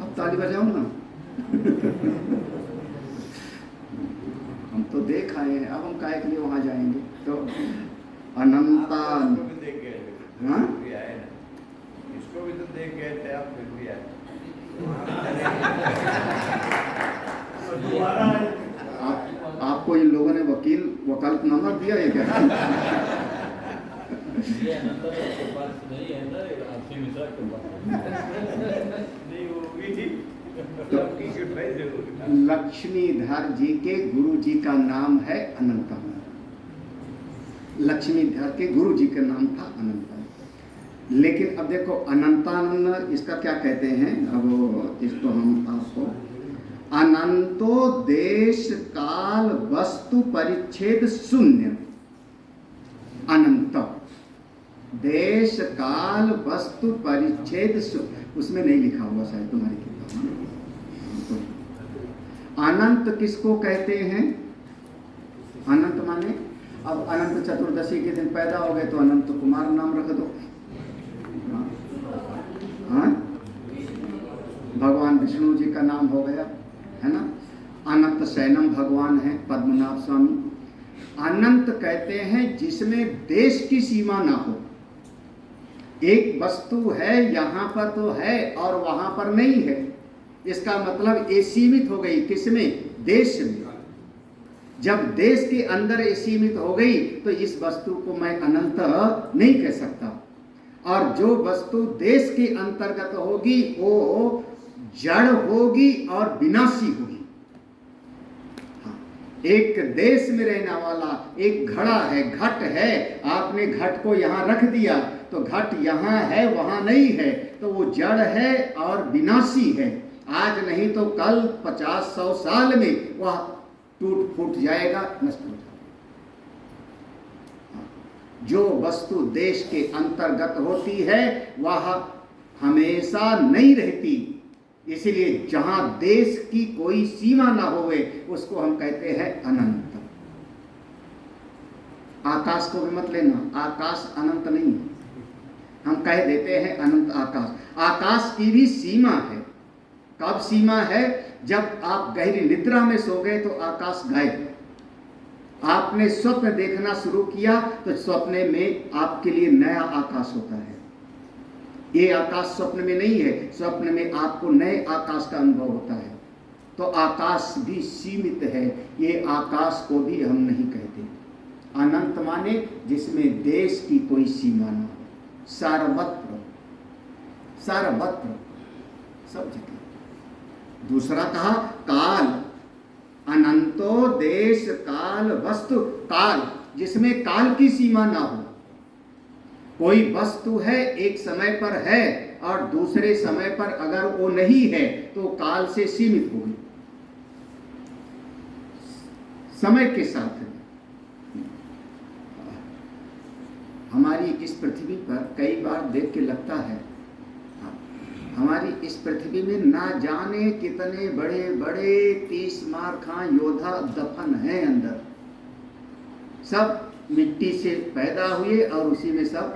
अब ताली बजाओ ना हम तो देख आए हैं, अब हम काहे के लिए वहां जाएंगे। तो अनंता हाँ इसको भी तो देख गए थे आप, फिर भी आए। दोबारा आपको इन लोगों ने वकालतनामा दिया है क्या? ये अनंत के पास नहीं है ना, आपसी मिश्रा के पास नहीं वो भी थी तो आपकी कृपा ही जरूर। लक्ष्मीधर जी के गुरु जी का नाम है अनंतानंद। लक्ष्मीधर के गुरु जी का नाम था अनंतानंद। लेकिन अब देखो अनंतानंद इसका क्या कहते हैं, अब इसको हम आपको अनंतो देश काल वस्तु परिच्छेद शून्य। अनंत देश काल वस्तु परिच्छेद शून्य, उसमें नहीं लिखा हुआ शायद तुम्हारी किताब में। अनंत किसको कहते हैं? अनंत माने अब अनंत चतुर्दशी के दिन पैदा हो गए तो अनंत कुमार नाम रख दो। हाँ भगवान विष्णु जी का नाम हो गया है ना। अनंत शयनम भगवान है पद्मनाभ स्वामी। अनंत कहते हैं जिसमें देश की सीमा ना हो। एक वस्तु है यहाँ पर तो है और वहां पर नहीं है, इसका मतलब ये सीमित हो गई किसमें? देश में। जब देश के अंदर ये सीमित हो गई तो इस वस्तु को मैं अनंत नहीं कह सकता। और जो वस्तु देश के अंतर्गत होगी वो जड़ होगी और विनाशी होगी। हाँ, एक देश में रहने वाला एक घड़ा है, घट है, आपने घट को यहाँ रख दिया तो घट यहाँ है वहां नहीं है, तो वो जड़ है और विनाशी है। आज नहीं तो कल 50-100 साल में वह टूट फूट जाएगा, नष्ट हो जाएगा। जो वस्तु देश के अंतर्गत होती है वह हमेशा नहीं रहती। इसलिए जहां देश की कोई सीमा ना होवे उसको हम कहते हैं अनंत। आकाश को भी मत लेना, आकाश अनंत नहीं है। हम कह देते हैं अनंत आकाश। आकाश की भी सीमा है। कब सीमा है? जब आप गहरी निद्रा में सो गए तो आकाश गायब। आपने स्वप्न देखना शुरू किया तो स्वप्न में आपके लिए नया आकाश होता है। ये आकाश स्वप्न में नहीं है, स्वप्न में आपको नए आकाश का अनुभव होता है। तो आकाश भी सीमित है, ये आकाश को भी हम नहीं कहते। अनंत माने जिसमें देश की कोई सीमा ना हो, सार्वत्र, सार्वत्र, सब जगह। दूसरा कहा काल, अनंतो देश काल वस्तु। काल जिसमें काल की सीमा ना हो। कोई वस्तु है एक समय पर है और दूसरे समय पर अगर वो नहीं है तो काल से सीमित होगी, समय के साथ। हमारी इस पृथ्वी पर कई बार देख के लगता है हमारी इस पृथ्वी में ना जाने कितने बड़े बड़े 30 मार खां योद्धा दफन हैं अंदर। सब मिट्टी से पैदा हुए और उसी में सब।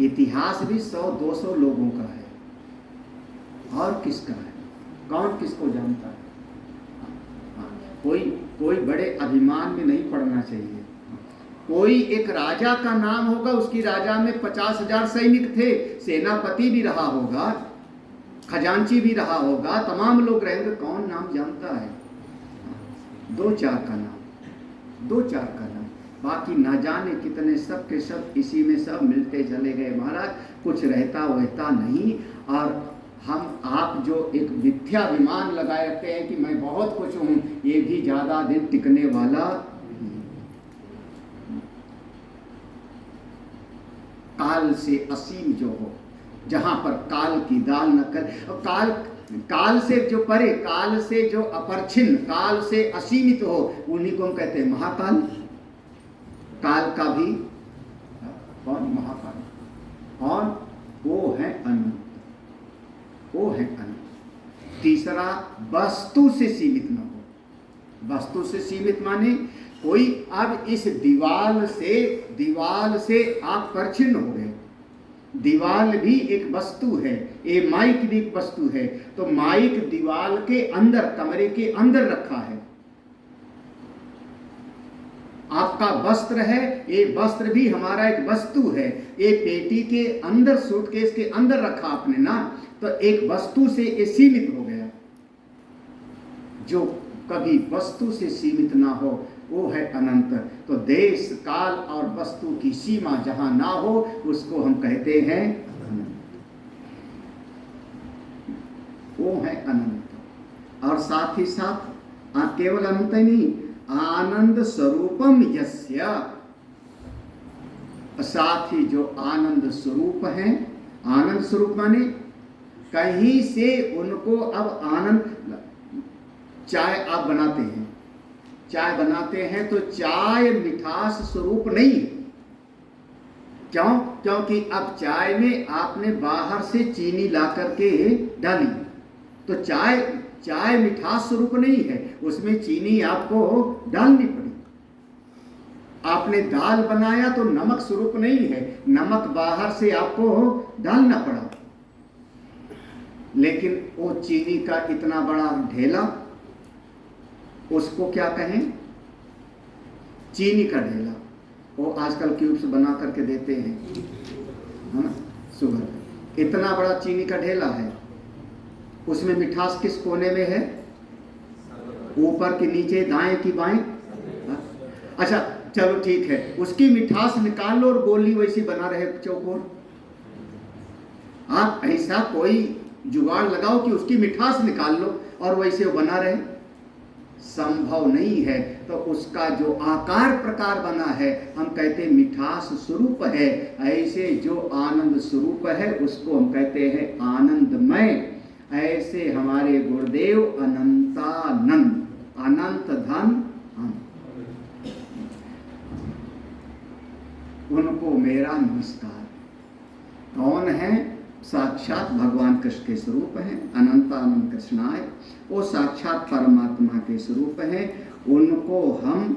इतिहास भी 100-200 लोगों का है और किसका है? कौन किसको जानता है? कोई बड़े अभिमान में नहीं पड़ना चाहिए। कोई एक राजा का नाम होगा, उसकी राजा में 50,000 सैनिक थे, सेनापति भी रहा होगा, खजांची भी रहा होगा, तमाम लोग रहेंगे, कौन नाम जानता है? 2-4 का नाम, 2-4 का नाम, बाकी ना जाने कितने। सब के सब इसी में सब मिलते चले गए महाराज, कुछ रहता वहता नहीं। और हम आप जो एक मिथ्याभिमान लगाए रखते हैं कि मैं बहुत कुछ हूँ, ये भी ज़्यादा दिन टिकने वाला। काल से असीम जो हो, जहां पर काल की दाल न कर। और काल से जो परे, काल से जो अपरिछिन्न, काल से असीमित हो, उन्हीं को हम कहते हैं महाकाल। काल का भी कौन? महाकाल। और वो है अनंत, वो है अनंत। तीसरा, वस्तु से सीमित न हो। वस्तु से सीमित माने कोई अब इस दीवाल से आप परिचिन्न हो गए। दीवाल भी एक वस्तु है, ये माइक भी एक वस्तु है, तो माइक दीवाल के अंदर, कमरे के अंदर रखा है। आपका वस्त्र है, ये वस्त्र भी हमारा एक वस्तु है, ये पेटी के अंदर, सूटकेस के अंदर रखा आपने ना, तो एक वस्तु से ये सीमित हो गया। जो कभी वस्तु से सीमित ना हो वो है अनंत। तो देश, काल और वस्तु की सीमा जहां ना हो उसको हम कहते हैं अनंत। वो है अनंत। और साथ ही साथ केवल अनंत ही नहीं, आनंद स्वरूपम यस्य, साथ ही जो आनंद स्वरूप है, आनंद स्वरूप माने कहीं से उनको अब आनंद। चाय आप बनाते हैं, चाय बनाते हैं तो चाय मिठास स्वरूप नहीं है। क्यों? क्योंकि अब चाय में आपने बाहर से चीनी ला करके डाली, तो चाय मिठास स्वरूप नहीं है, उसमें चीनी आपको डालनी पड़ी। आपने दाल बनाया तो नमक स्वरूप नहीं है, नमक बाहर से आपको डालना पड़ा। लेकिन वो चीनी का इतना बड़ा ढेला, उसको क्या कहें? चीनी का ढेला। वो आजकल क्यूब्स बना करके देते हैं, है ना, शुगर। इतना बड़ा चीनी का ढेला है, उसमें मिठास किस कोने में है? ऊपर के नीचे, दाएं की बाएं? अच्छा चलो ठीक है, उसकी मिठास निकाल लो और गोली वैसी बना रहे चौकोर। आप ऐसा कोई जुगाड़ लगाओ कि उसकी मिठास निकाल लो और वैसे वो बना रहे, संभव नहीं है। तो उसका जो आकार प्रकार बना है हम कहते हैं मिठास स्वरूप है। ऐसे जो आनंद स्वरूप है उसको हम कहते हैं आनंदमय। ऐसे हमारे गुरुदेव अनंतानंद, अनंत धन उनको मेरा नमस्कार। कौन है? साक्षात भगवान कृष्ण के स्वरूप है, अनंतानंद कृष्णाय। वो साक्षात परमात्मा के स्वरूप है, उनको हम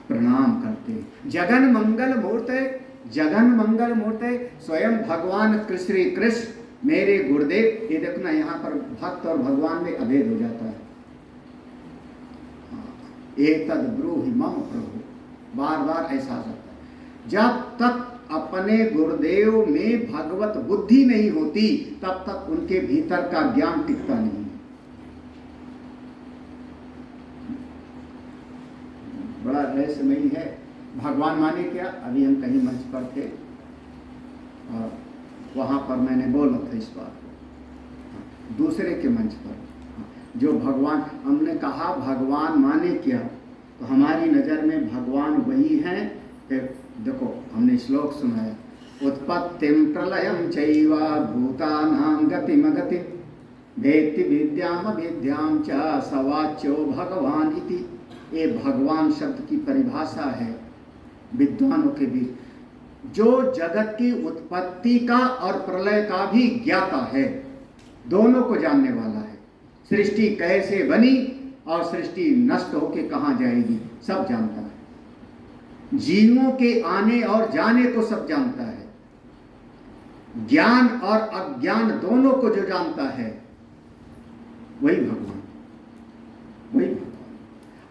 प्रणाम करते हैं। जगन मंगल मूर्ते, जगन मंगल मूर्ते स्वयं भगवान श्री कृष्ण मेरे गुरुदेव। ये देखना यहाँ पर भक्त और भगवान में अभेद हो जाता है। एतद ब्रूहि मम प्रभु, बार बार ऐसा जाता है। जब तक अपने गुरुदेव में भगवत बुद्धि नहीं होती तब तक उनके भीतर का ज्ञान टिकता नहीं। बड़ा रहस्यमयी है। भगवान माने क्या? अभी हम कहीं मंच पर थे और वहां पर मैंने बोला था इस बात को, दूसरे के मंच पर जो भगवान, हमने कहा भगवान माने क्या, तो हमारी नजर में भगवान वही हैं। फिर देखो हमने श्लोक सुनाया, उत्पत्तिम प्रलयम चैव भूतानां गतिमगति वेत्ति विद्याम विद्याम च सवाच्यो भगवान इति। ये भगवान शब्द की परिभाषा है विद्वानों के बीच। जो जगत की उत्पत्ति का और प्रलय का भी ज्ञाता है, दोनों को जानने वाला है। सृष्टि कैसे बनी और सृष्टि नष्ट होकर कहाँ जाएगी सब जानता है। जीवों के आने और जाने को सब जानता है। ज्ञान और अज्ञान दोनों को जो जानता है वही भगवान, वही भगवान।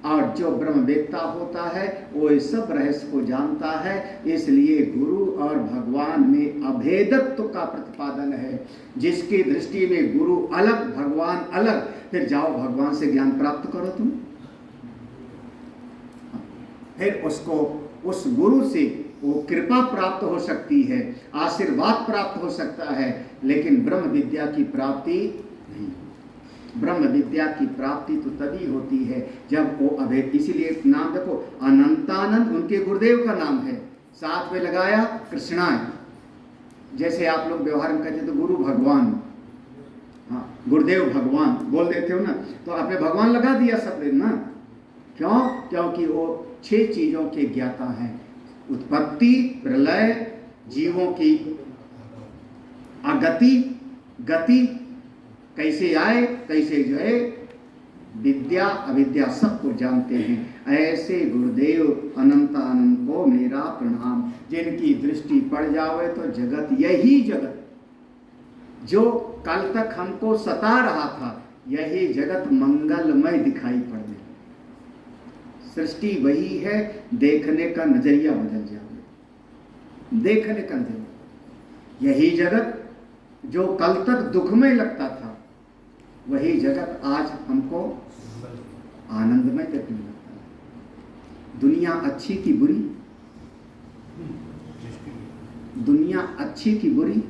और जो ब्रह्मवेत्ता होता है वो इस सब रहस्य को जानता है। इसलिए गुरु और भगवान में अभेदत्व का प्रतिपादन है। जिसकी दृष्टि में गुरु अलग भगवान अलग, फिर जाओ भगवान से ज्ञान प्राप्त करो तुम। फिर उसको, उस गुरु से वो कृपा प्राप्त हो सकती है, आशीर्वाद प्राप्त हो सकता है, लेकिन ब्रह्म विद्या की प्राप्ति नहीं। ब्रह्म विद्या की प्राप्ति तो तभी होती है जब वो अभेद। इसीलिए नाम देखो, अनंतानंद उनके गुरुदेव का नाम है, साथ में लगाया कृष्णाय। जैसे आप लोग व्यवहार में कहते तो गुरु भगवान, हाँ, गुरुदेव भगवान बोल देते हो ना, तो आपने भगवान लगा दिया सब दिन ना। क्यों? क्योंकि वो 6 चीजों के ज्ञाता हैं। उत्पत्ति, प्रलय, जीवों की अगति, गति, कैसे आए कैसे गए, विद्या अविद्या सबको जानते हैं। ऐसे गुरुदेव अनंत आनंद को मेरा प्रणाम। जिनकी दृष्टि पड़ जावे तो जगत, यही जगत जो कल तक हमको सता रहा था, यही जगत मंगलमय दिखाई पड़ने। सृष्टि वही है, देखने का नजरिया बदल जावे, देखने का नजरिया। यही जगत जो कल तक दुखमय लगता था, वही जगत आज हमको आनंदमय देखने लगता है। दुनिया अच्छी की बुरी, दुनिया अच्छी की बुरी,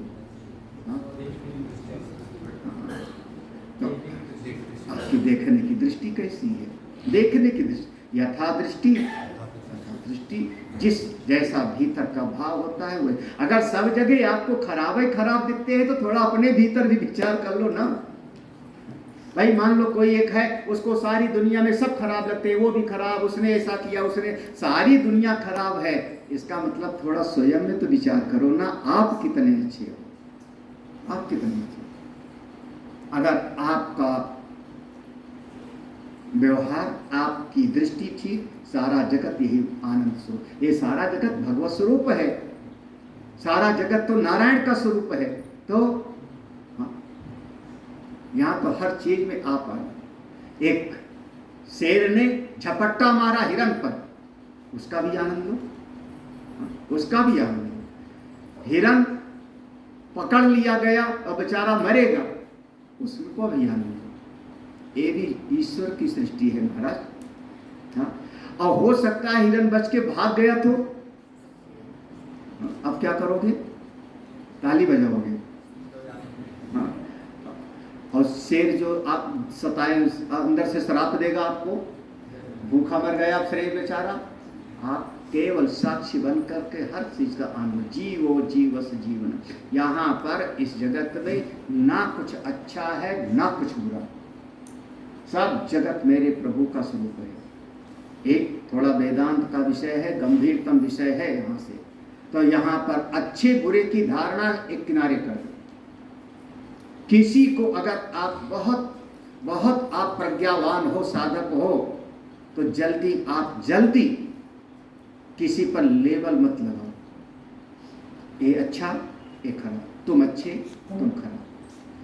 हाँ? तो आपकी देखने की दृष्टि कैसी है? देखने की दृष्टि, यथा दृष्टि जिस जैसा भीतर का भाव होता है वही। अगर सब जगह आपको खराब ही खराब दिखते हैं तो थोड़ा अपने भीतर भी विचार कर लो ना भाई। मान लो कोई एक है, उसको सारी दुनिया में सब खराब लगते हैं, वो भी खराब, उसने ऐसा किया, उसने, सारी दुनिया खराब है। इसका मतलब थोड़ा स्वयं में तो विचार करो ना, आप कितने अच्छे हो, आप कितने अच्छे हो। अगर आपका व्यवहार, आपकी दृष्टि ठीक, सारा जगत यही आनंद स्वरूप। ये सारा जगत भगवत स्वरूप है, सारा जगत तो नारायण का स्वरूप है। तो हाँ, यहाँ तो हर चीज में आप आए। एक शेर ने झपट्टा मारा हिरण पर, उसका भी आनंद लो, उसका भी आनंद लो। हिरण पकड़ लिया गया और बेचारा मरेगा, उसको भी आनंद लो। ये भी ईश्वर की सृष्टि है महाराज। हाँ, और हो सकता है हिरण बच के भाग गया तो अब क्या करोगे? ताली बजाओगे। हाँ, और शेर जो आप सताए, अंदर से श्राप देगा आपको, भूखा मर गया आप शेर बेचारा। आप केवल साक्षी बन करके हर चीज का आनंद, जीवो जीवस जीवन। यहाँ पर इस जगत में ना कुछ अच्छा है ना कुछ बुरा, सब जगत मेरे प्रभु का स्वरूप है। एक थोड़ा वेदांत का विषय है, गंभीरतम विषय है यहाँ से। तो यहाँ पर अच्छे बुरे की धारणा एक किनारे कर दो। किसी को अगर आप बहुत आप प्रज्ञावान हो, साधक हो, तो जल्दी किसी पर लेबल मत लगाओ। ये अच्छा ये खराब, तुम अच्छे तुम खराब।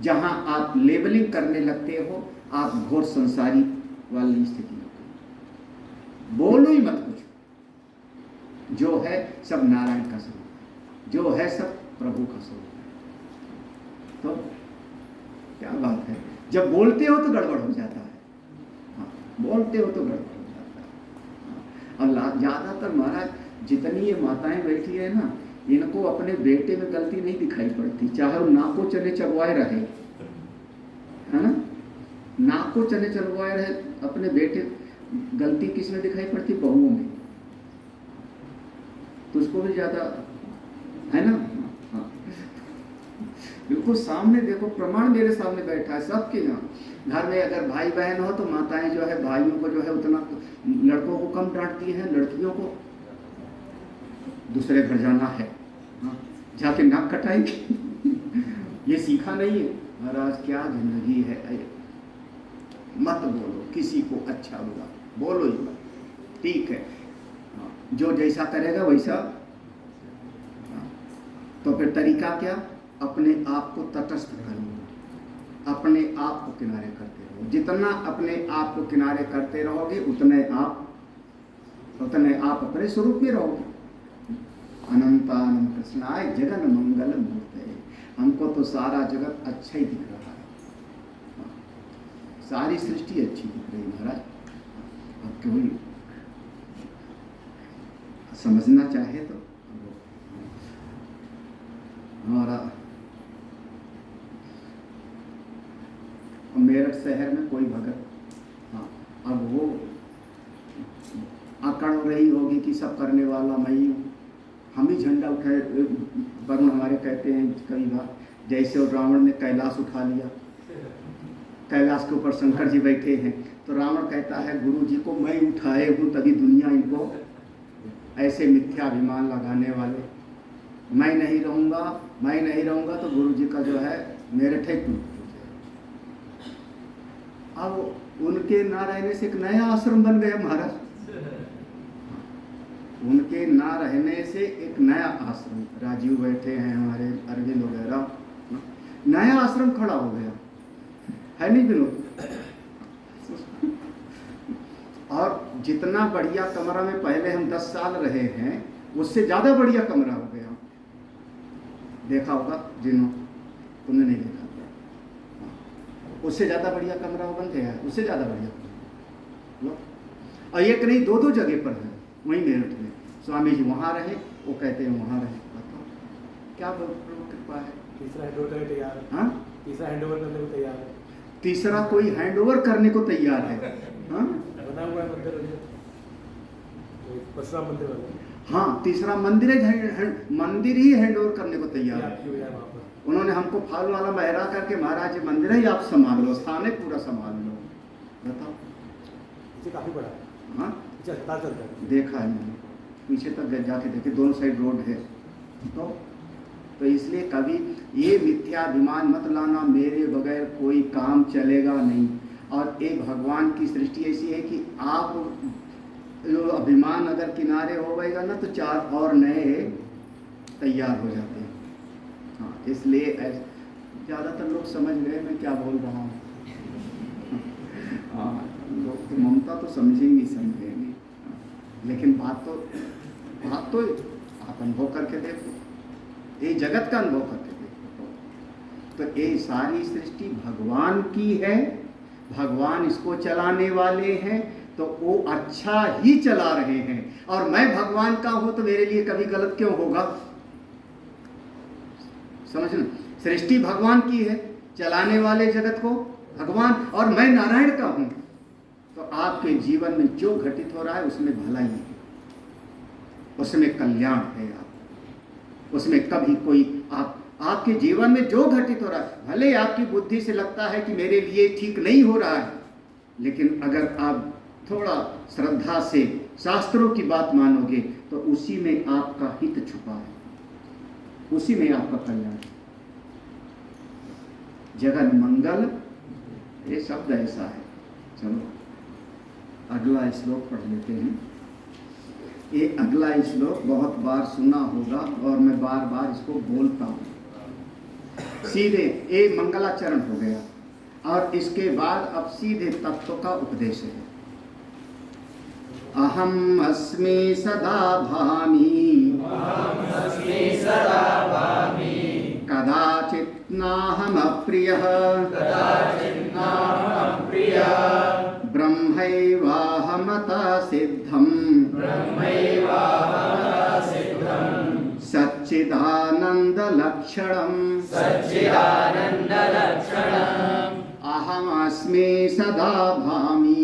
जहाँ आप लेबलिंग करने लगते हो, आप घोर संसारी वाली स्थिति में बोलो ही मत कुछ। जो है सब नारायण का स्वरूप, जो है सब प्रभु का स्वरूप है। तो क्या बात है, जब बोलते हो तो गड़बड़ हो जाता है। हाँ, बोलते हो तो गड़बड़ हो जाता है। और ज़्यादातर महाराज जितनी ये माताएं बैठी है ना, इनको अपने बेटे में गलती नहीं दिखाई पड़ती, चाहे वो नाको चने चबवाए रहे, है ना, नाको चने चबवाए रहे, अपने बेटे गलती किस में दिखाई पड़ती? बहुओं में। तो उसको भी ज्यादा है ना। हाँ, बिल्कुल सामने देखो, प्रमाण मेरे सामने बैठा है सबके। यहाँ घर में अगर भाई बहन हो तो माताएं जो है भाइयों को जो है उतना, लड़कों को कम डांटती हैं, लड़कियों को दूसरे घर जाना है, हाँ, जाके नाक कटाएंगे। ये सीखा नहीं है महाराज। क्या जिंदगी है। मत बोलो किसी को अच्छा बुरा, बोलो ही मत, ठीक है। जो जैसा करेगा वैसा। तो फिर तरीका क्या? अपने आप को तटस्थ कर लो, अपने आप को किनारे करते रहो। जितना अपने आप को किनारे करते रहोगे उतने आप अपने स्वरूप में रहोगे। अनंतानंद कृष्णाय जगन मंगल मूर्ते। हमको तो सारा जगत अच्छा ही दिख रहा है, सारी सृष्टि अच्छी दिख रही महाराज। अब कोई समझना चाहे तो। हमारा मेरठ शहर में कोई भगत, हाँ, अब वो अकड़ रही होगी कि सब करने वाला मैं ही हूँ, हम ही झंडा उठाए। वरुण हमारे कहते हैं कई बार, जैसे रावण ने कैलाश उठा लिया, कैलाश के ऊपर शंकर जी बैठे हैं, तो रावण कहता है गुरु जी को मैं उठाए हूँ तभी दुनिया इनको, ऐसे मिथ्याभिमान लगाने वाले, मैं नहीं रहूँगा तो गुरु जी का जो है मेरे ठेक टूट जाए। अब उनके ना रहने से एक नया आश्रम बन गया महाराज, उनके ना रहने से एक नया आश्रम, राजीव बैठे हैं हमारे, अरविंद वगैरह, नया आश्रम खड़ा हो गया है नहीं विनोद। और जितना बढ़िया कमरा में पहले हम 10 साल रहे हैं उससे ज़्यादा बढ़िया कमरा हो गया, देखा होगा जिन्होंने, तुमने नहीं देखा, उससे ज़्यादा बढ़िया कमरा बन गया है, उससे ज़्यादा बढ़िया कमरा। और एक नहीं 2-2 जगह पर है, वहीं मेरठ में स्वामी जी वहाँ रहे, वो कहते हैं वहाँ रहे, बताओ क्या कृपा है। तीसरा हैंडओवर करने तैयार है। हाँ, तीसरा हैंडओवर करने को तैयार है। तीसरा कोई हैंडओवर करने को तैयार है। हाँ, बना हुआ है मंदिर, परशुराम मंदिर वाला। हाँ, तीसरा मंदिर मंदिर ही हैंडओवर करने को तैयार है। उन्होंने हमको फाल वाला महरा करके, महाराज जी मंदिर है, आप संभाल लो, स्थान है पूरा संभाल लो। बताओ, पीछे काफी बड़ा है। हाँ, पीछे अस्पताल चलता है। देखा है मैंने, पीछे तक जाके देखे, दोनों साइड रोड है। तो इसलिए कभी ये मिथ्याभिमान मत लाना, मेरे बगैर कोई काम चलेगा नहीं। और एक भगवान की सृष्टि ऐसी है कि आप जो अभिमान अगर किनारे हो गएगा ना तो 4 और नए तैयार हो जाते हैं। हाँ, इसलिए ज़्यादातर लोग समझ गए मैं क्या बोल रहा हूँ। हाँ, लोग तो ममता तो समझेंगे, लेकिन बात तो आप अनुभव करके देखो, ये जगत का अनुभव करके देखो। तो ये सारी सृष्टि भगवान की है, भगवान इसको चलाने वाले हैं, तो वो अच्छा ही चला रहे हैं। और मैं भगवान का हूं तो मेरे लिए कभी गलत क्यों होगा? समझना, सृष्टि भगवान की है, चलाने वाले जगत को भगवान, और मैं नारायण का हूं, तो आपके जीवन में जो घटित हो रहा है उसमें भलाई है, उसमें कल्याण है। आप उसमें कभी कोई आपके जीवन में जो घटित हो रहा है, भले आपकी बुद्धि से लगता है कि मेरे लिए ठीक नहीं हो रहा है, लेकिन अगर आप थोड़ा श्रद्धा से शास्त्रों की बात मानोगे तो उसी में आपका हित छुपा है, उसी में आपका कल्याण है। जगन मंगल, ये शब्द ऐसा है। चलो अगला श्लोक पढ़ लेते हैं। ये अगला श्लोक बहुत बार सुना होगा और मैं बार बार इसको बोलता हूँ। सीधे ये मंगलाचरण हो गया और इसके बाद अब सीधे तत्व का उपदेश है। अहम अस्मि सदा भामि, कदाचित् नाहम अप्रियः, ब्रह्मैवाहमतः सिद्धम्, सच्चिदानन्दलक्षणम्, अहमस्मि सदा भामि,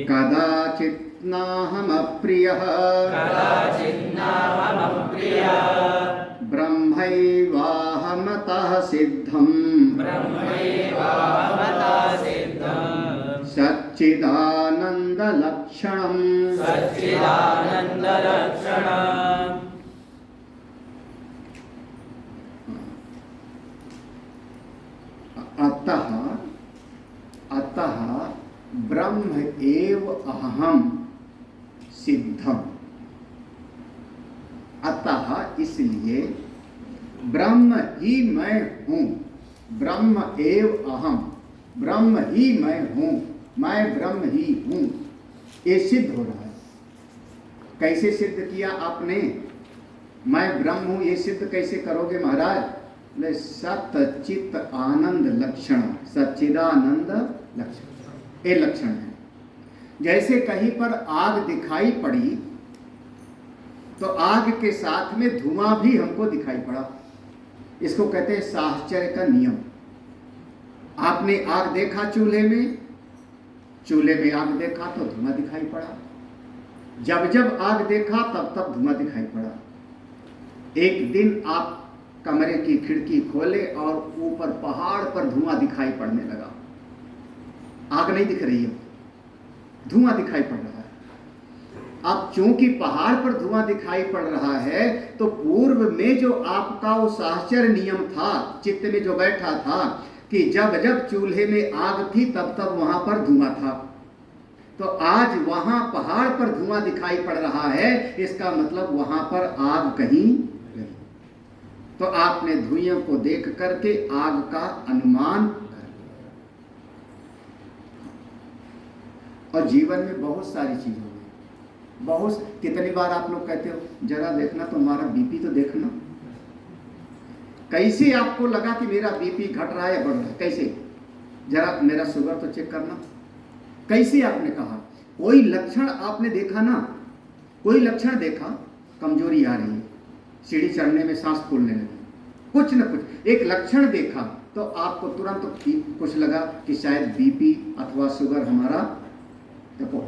कदाचित् नाहम अप्रियः, ब्रह्मैवाहमतः सिद्धम्, सच्चिदानन्दलक्षणम्। अतः ब्रह्म एव अहम सिद्धम। अतः इसलिए ब्रह्म ही मैं हूँ, ब्रह्म एव अहम, ब्रह्म ही मैं हूँ, मैं ब्रह्म ही हूँ, ये सिद्ध हो रहा है। कैसे सिद्ध किया आपने? मैं ब्रह्म हूँ ये सिद्ध कैसे करोगे महाराज? सच्चित आनंद लक्षण, सच्चिदानंद लक्षण, ये लक्षण है। जैसे कहीं पर आग दिखाई पड़ी तो आग के साथ में धुआं भी हमको दिखाई पड़ा, इसको कहते हैं साहचर्य का नियम। आपने आग देखा चूल्हे में आग देखा तो धुआं दिखाई पड़ा, जब आग देखा तब धुआं दिखाई पड़ा। एक दिन आप कमरे की खिड़की खोले और ऊपर पहाड़ पर धुआं दिखाई पड़ने लगा। आग नहीं दिख रही है, धुआं दिखाई पड़ रहा है। अब चूंकि पहाड़ पर धुआं दिखाई पड़ रहा है तो पूर्व में जो आपका वो साहचर्य नियम था, चित्त में जो बैठा था कि जब जब चूल्हे में आग थी तब तब वहां पर धुआं था, तो आज वहां पहाड़ पर धुआं दिखाई पड़ रहा है, इसका मतलब वहां पर आग कहीं नहीं। तो आपने धुएं को देख करके आग का अनुमान कर लिया। और जीवन में बहुत सारी चीजें हुई, कितनी बार आप लोग कहते हो जरा देखना तो हमारा बीपी तो देखना। कैसे आपको लगा कि मेरा बीपी घट रहा है या बढ़ रहा है? कैसे? जरा मेरा शुगर तो चेक करना। कैसे आपने कहा? कोई लक्षण आपने देखा ना, कोई लक्षण देखा, कमजोरी आ रही है, सीढ़ी चढ़ने में सांस फूलने लगी, कुछ न कुछ एक लक्षण देखा तो आपको तुरंत कुछ लगा कि शायद बीपी अथवा शुगर हमारा। देखो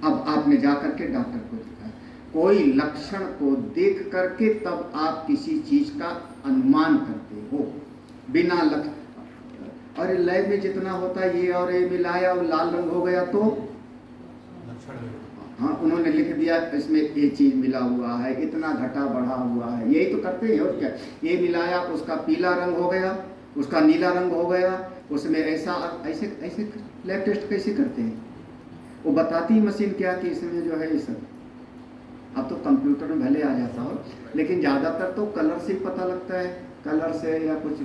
अब आपने जा करके डॉक्टर को दिखाया, कोई लक्षण को देख करके तब आप किसी चीज का अनुमान करते हो बिना लक्षण। अरे लैब में जितना होता है ये और ये मिलाया और लाल रंग हो गया तो हाँ उन्होंने लिख दिया इसमें ये चीज मिला हुआ है, इतना घटा बढ़ा हुआ है, यही तो करते हैं और क्या। ये मिलाया उसका पीला रंग हो गया, उसका नीला रंग हो गया, उसमें ऐसा ऐसे ऐसे लैब टेस्ट कैसे करते हैं? वो बताती मशीन क्या कि इसमें जो है ये सब। अब तो कंप्यूटर में भले आ जाता हो, लेकिन ज़्यादातर तो कलर से ही पता लगता है, कलर से या कुछ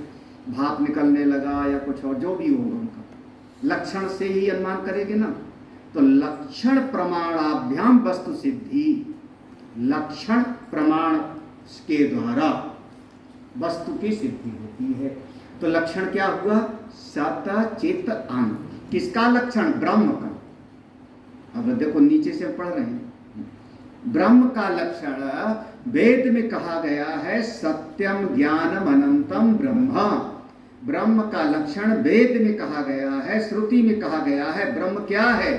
भाप निकलने लगा या कुछ और जो भी होगा उनका लक्षण से ही अनुमान करेंगे ना। तो लक्षण प्रमाणाभ्याम वस्तु सिद्धि, लक्षण प्रमाण के द्वारा वस्तु की सिद्धि होती है। तो लक्षण क्या हुआ? सत चित आनंद। किसका लक्षण? ब्रह्म का। अब देखो नीचे से पढ़ रहे हैं, ब्रह्म का लक्षण वेद में कहा गया है सत्यम ज्ञानम अनंतम ब्रह्म। ब्रह्म का लक्षण वेद में कहा गया है, श्रुति में कहा गया है। ब्रह्म क्या है?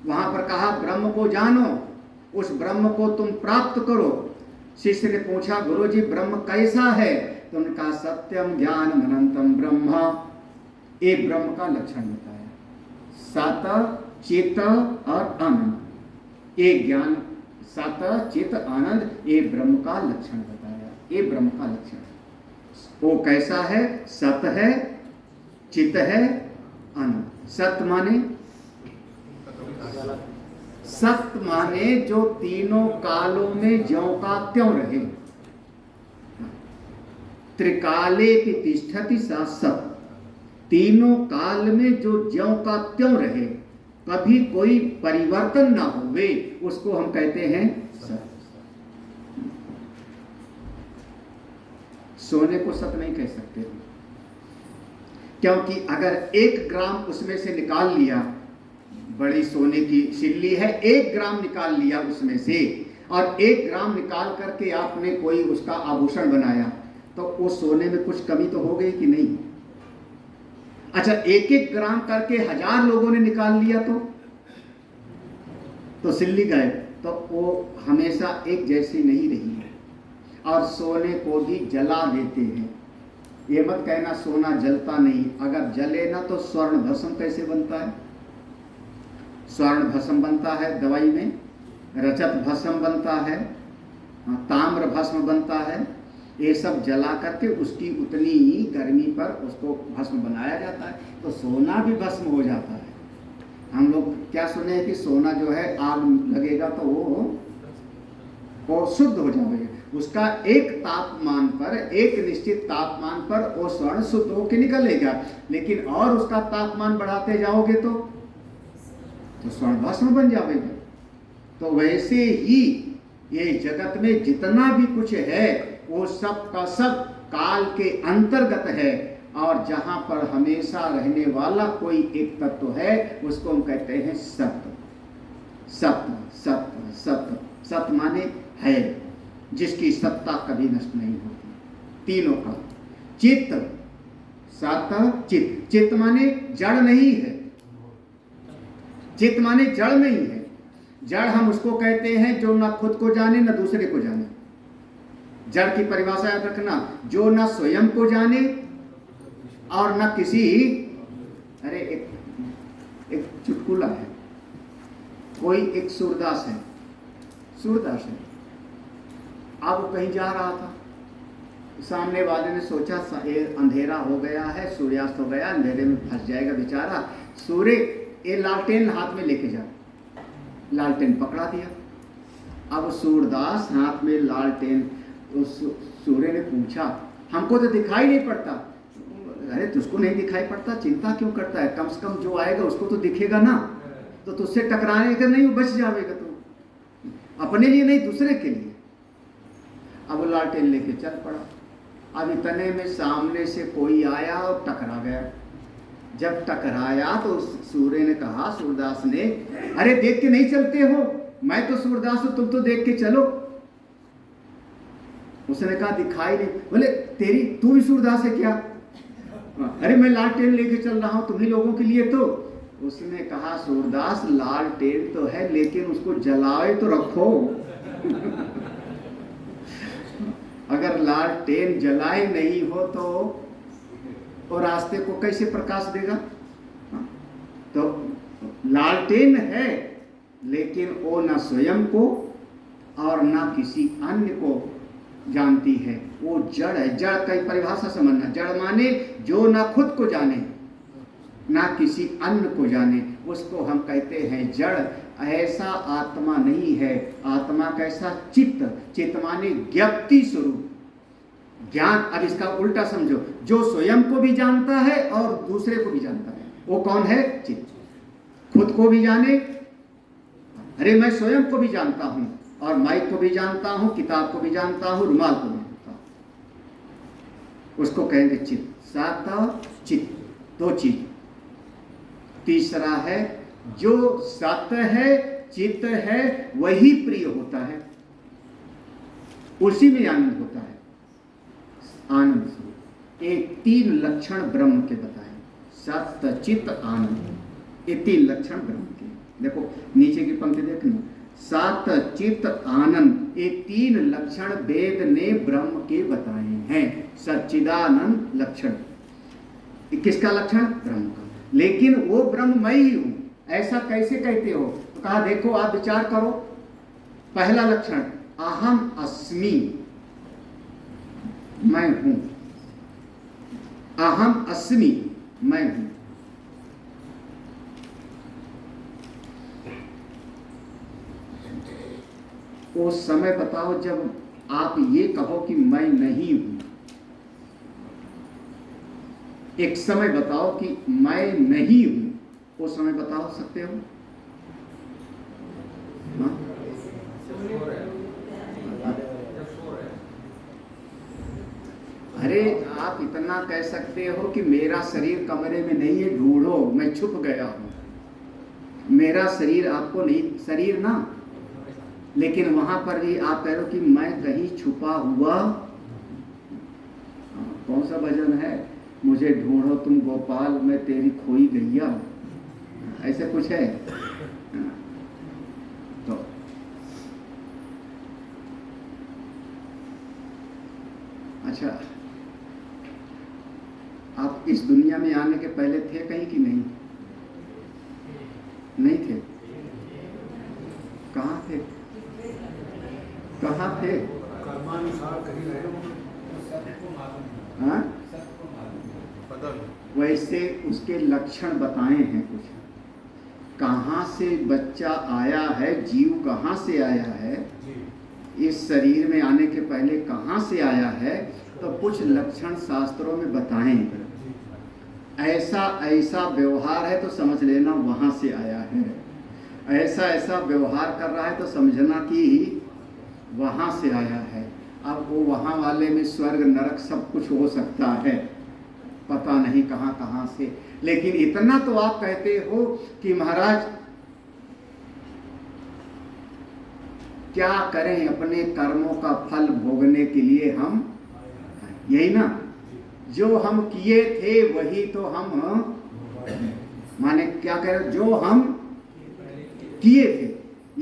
वहां पर कहा ब्रह्म को जानो, उस ब्रह्म को तुम प्राप्त करो। शिष्य ने पूछा गुरुजी ब्रह्म कैसा है? तो उन्होंने कहा सत्यम ज्ञानम अनंतम ब्रह्म। ये ब्रह्म का लक्षण बताया। सत चित और आनंद, ये ज्ञान सत चित आनंद, ये ब्रह्म का लक्षण बताया। ये ब्रह्म का लक्षण है। वो कैसा है? सत है, चित है, आनंद। सत माने, सत माने जो तीनों कालों में ज्यों का त्यों रहे। त्रिकाले की तिष्ठति सा सत, तीनों काल में जो ज्यों का त्यों रहे, कभी कोई परिवर्तन ना हुए, उसको हम कहते हैं सत। सोने को सत नहीं कह सकते, क्योंकि अगर 1 ग्राम उसमें से निकाल लिया, बड़ी सोने की सिल्ली है, 1 ग्राम निकाल लिया उसमें से, और 1 ग्राम निकाल करके आपने कोई उसका आभूषण बनाया, तो उस सोने में कुछ कमी तो हो गई कि नहीं? अच्छा 1-1 ग्राम करके 1000 लोगों ने निकाल लिया तो सिल्ली गए, तो वो हमेशा एक जैसी नहीं रही है। और सोने को भी जला देते हैं। ये मत कहना सोना जलता नहीं, अगर जले ना तो स्वर्ण भस्म कैसे बनता है? स्वर्ण भस्म बनता है दवाई में, रजत भस्म बनता है, ताम्र भस्म बनता है। ये सब जला करके उसकी उतनी ही गर्मी पर उसको भस्म बनाया जाता है, तो सोना भी भस्म हो जाता है। हम लोग क्या सुने हैं कि सोना जो है आग लगेगा तो वो शुद्ध हो जाएगा। उसका एक तापमान पर, एक निश्चित तापमान पर वो स्वर्ण शुद्ध होकर निकलेगा, लेकिन और उसका तापमान बढ़ाते जाओगे तो स्वर्ण भस्म बन जाएगा। तो वैसे ही ये जगत में जितना भी कुछ है वो सब का सब काल के अंतर्गत है, और जहां पर हमेशा रहने वाला कोई एक तत्व है उसको हम कहते हैं सत्य। सत्य सत्य सत्य, सत्य माने है, जिसकी सत्ता कभी नष्ट नहीं होती, तीनों का। चित्त, सत्य चित्त, चित्त माने जड़ नहीं है, चित्त माने जड़ नहीं है। जड़ हम उसको कहते हैं जो ना खुद को जाने ना दूसरे को जाने। जड़ की परिभाषा याद रखना, जो ना स्वयं को जाने और ना किसी, अरे एक चुटकुला है, कोई एक सूरदास है, अब वो कहीं जा रहा था, सामने वाले ने सोचा अंधेरा हो गया है, सूर्यास्त हो गया, अंधेरे में फंस जाएगा बेचारा, सूर्य ये लालटेन हाथ में लेके जा, लालटेन पकड़ा दिया। अब सूरदास हाथ में लालटेन, उस सूर्य ने पूछा, हमको तो दिखाई नहीं पड़ता। अरे तुझको नहीं दिखाई पड़ता, चिंता क्यों करता है, कम से कम जो आएगा उसको तो दिखेगा ना, तो तुझसे टकराने का नहीं, वो बच जाएगा, तू अपने लिए नहीं दूसरे के लिए। अब वो लालटेन लेके चल पड़ा। अब इतने में सामने से कोई आया और टकरा गया। जब टकराया तो सूर्य ने कहा, सूरदास ने, अरे देख के नहीं चलते हो, मैं तो सूरदास हूं, तुम तो देख के चलो। उसने कहा दिखाई नहीं। बोले तू भी सूरदास है क्या? अरे मैं लालटेन लेके चल रहा हूं तुम्ही लोगों के लिए। तो उसने कहा, सूरदास लालटेन तो है लेकिन उसको जलाए तो रखो। अगर लालटेन जलाए नहीं हो तो रास्ते को कैसे प्रकाश देगा? तो लालटेन है लेकिन वो न स्वयं को और न किसी अन्य को जानती है, वो जड़ है। जड़ की परिभाषा समझना, जड़ माने जो ना खुद को जाने ना किसी अन्य को जाने, उसको हम कहते हैं जड़। ऐसा आत्मा नहीं है। आत्मा कैसा? चित्त। चित्त माने ज्ञप्ति स्वरूप, ज्ञान। अब इसका उल्टा समझो, जो स्वयं को भी जानता है और दूसरे को भी जानता है, वो कौन है? चित्त। खुद को भी जाने, अरे मैं स्वयं को भी जानता हूं और माइक को भी जानता हूं, किताब को भी जानता हूं, रुमाल को भी जानता हूं, उसको कहेंगे चित्त। सत चित्त, दो चीज। तीसरा है जो सत है, चित्त है, वही प्रिय होता है, उसी में आनंद होता है। आनंद स्वरूप। एक 3 लक्षण ब्रह्म के बताए, सत्य चित्त आनंद। ये 3 लक्षण ब्रह्म के। देखो नीचे की पंक्ति देखना, सत्य चित्त आनंद, ये 3 लक्षण वेद ने ब्रह्म के बताए हैं। सच्चिदानंद लक्षण, किसका लक्षण? ब्रह्म का। लेकिन वो ब्रह्म मैं ही हूं, ऐसा कैसे कहते हो? तो कहा देखो आप विचार करो। पहला लक्षण, अहम अस्मि, मैं हूं। अहम अस्मि, मैं हूं। वो समय बताओ जब आप ये कहो कि मैं नहीं हूं। एक समय बताओ कि मैं नहीं हूं, वो समय बताओ सकते हो? हाँ? अरे आप इतना कह सकते हो कि मेरा शरीर कमरे में नहीं है, ढूंढो, मैं छुप गया हूं। मेरा शरीर आपको नहीं, शरीर ना, लेकिन वहां पर भी आप कह रहे हो कि मैं कहीं छुपा हुआ। कौन सा भजन है? मुझे ढूंढो तुम गोपाल, मैं तेरी खोई गैया, ऐसे कुछ है। तो अच्छा, आप इस दुनिया में आने के पहले थे कहीं कि नहीं? नहीं थे। कहाँ थे? कहाँ थे? कर्मानुसार कहीं रहे हो। हाँ? वैसे उसके लक्षण बताए हैं कुछ। कहाँ से बच्चा आया है, जीव कहाँ से आया है, इस शरीर में आने के पहले कहाँ से आया है, तो कुछ लक्षण शास्त्रों में बताए हैं। ऐसा ऐसा व्यवहार है तो समझ लेना वहाँ से आया है, ऐसा ऐसा व्यवहार कर रहा है तो समझना कि वहाँ से आया है। अब वो वहाँ वाले में स्वर्ग नरक सब कुछ हो सकता है, पता नहीं कहाँ कहाँ से। लेकिन इतना तो आप कहते हो कि महाराज क्या करें, अपने कर्मों का फल भोगने के लिए हम, यही ना, जो हम किए थे वही तो हम, माने क्या कह रहे, जो हम किए थे,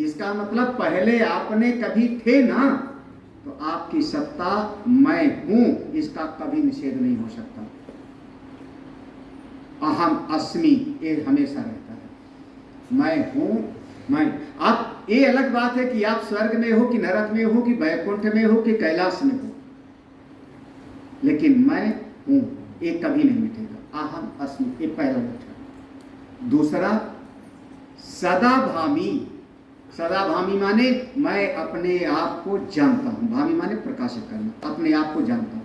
इसका मतलब पहले आपने कभी थे ना, तो आपकी सत्ता मैं हूं इसका कभी निषेध नहीं हो सकता। अहम अस्मि ये हमेशा रहता है। मैं हूं, मैं। अब ये अलग बात है कि आप स्वर्ग में हो कि नरक में हो कि वैकुंठ में हो कि कैलाश में हो, लेकिन मैं हूं ये कभी नहीं मिटेगा। अहम अस्मि ये पहला लक्षण। दूसरा सदाभामी। सदाभामी माने मैं अपने आप को जानता हूं। भामी माने प्रकाशित करना, अपने आप को जानता हूं।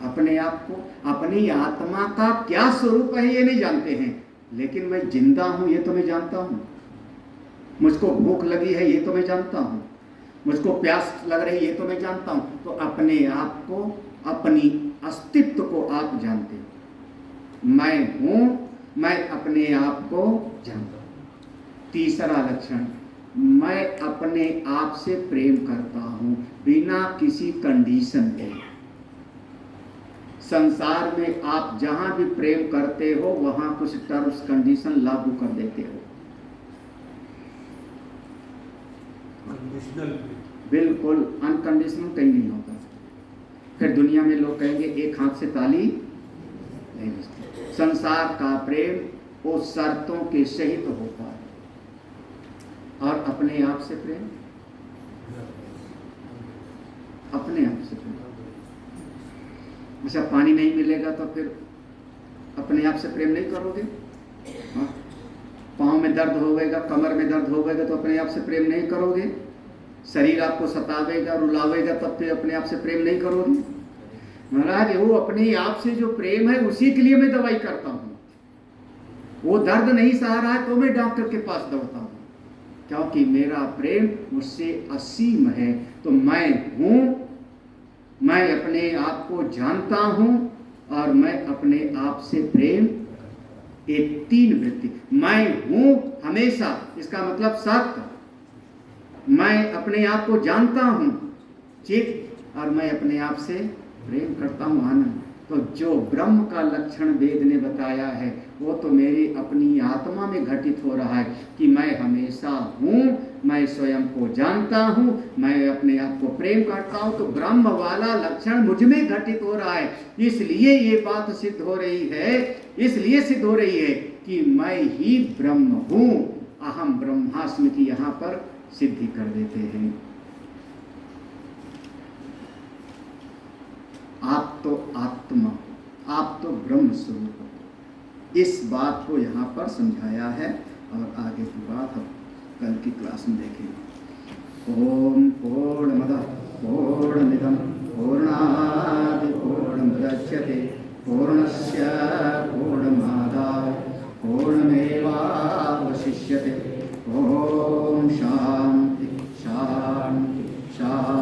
अपने आप को, अपनी आत्मा का क्या स्वरूप है ये नहीं जानते हैं, लेकिन मैं जिंदा हूं ये तो मैं जानता हूं। मुझको भूख लगी है ये तो मैं जानता हूं, मुझको प्यास लग रही है ये तो मैं जानता हूं। तो अपने आप को, अपनी अस्तित्व को आप जानते हो। मैं हूं, मैं अपने आप को जानता हूं। तीसरा लक्षण, मैं अपने आप से प्रेम करता हूं बिना किसी कंडीशन के। संसार में आप जहां भी प्रेम करते हो वहां कुछ टर्म्स कंडीशन लागू कर देते हो। कंडीशनल बिल्कुल अनकंडीशनल कहीं नहीं होता। फिर दुनिया में लोग कहेंगे एक हाथ से ताली नहीं बजती। संसार का प्रेम वो शर्तों के सहित होता है। और अपने आप से प्रेम, अपने आप से प्रेम। अच्छा, पानी नहीं मिलेगा तो फिर अपने आप से प्रेम नहीं करोगे? हाँ? पाँव में दर्द होगा, कमर में दर्द होगा तो अपने आप से प्रेम नहीं करोगे? शरीर आपको सतावेगा, रुलावेगा तब फिर अपने आप से प्रेम नहीं करोगे? महाराज वो अपने आप से जो प्रेम है उसी के लिए मैं दवाई करता हूँ। वो दर्द नहीं सहा रहा है तो मैं डॉक्टर के पास दौड़ता हूँ, क्योंकि मेरा प्रेम मुझसे असीम है। तो मैं हूँ, मैं अपने आप को जानता हूं और मैं अपने आप से प्रेम, ये तीन वृत्ति। मैं हूं हमेशा, इसका मतलब सत्य। मैं अपने आप को जानता हूं चित, और मैं अपने आप से प्रेम करता हूं आनंद। तो जो ब्रह्म का लक्षण वेद ने बताया है वो तो मेरी अपनी आत्मा में घटित हो रहा है कि मैं हमेशा हूं, मैं स्वयं को जानता हूं, मैं अपने आप को प्रेम करता हूं। तो ब्रह्म वाला लक्षण मुझ में घटित हो रहा है। इसलिए ये बात सिद्ध हो रही है, इसलिए सिद्ध हो रही है कि मैं ही ब्रह्म हूं। अहम ब्रह्मास्मि की यहां पर सिद्धि कर देते हैं। आप तो आत्मा, आप तो ब्रह्म स्वरूप हो। इस बात को यहाँ पर समझाया है और आगे की बात हम कल की क्लास में देखेंगे। ओम पूर्णमदः पूर्णमिदं पूर्णात् पूर्णमुदच्यते पूर्णस्य पूर्णमादाय पूर्णमेवावशिष्यते। ओम शांति शांति शांति।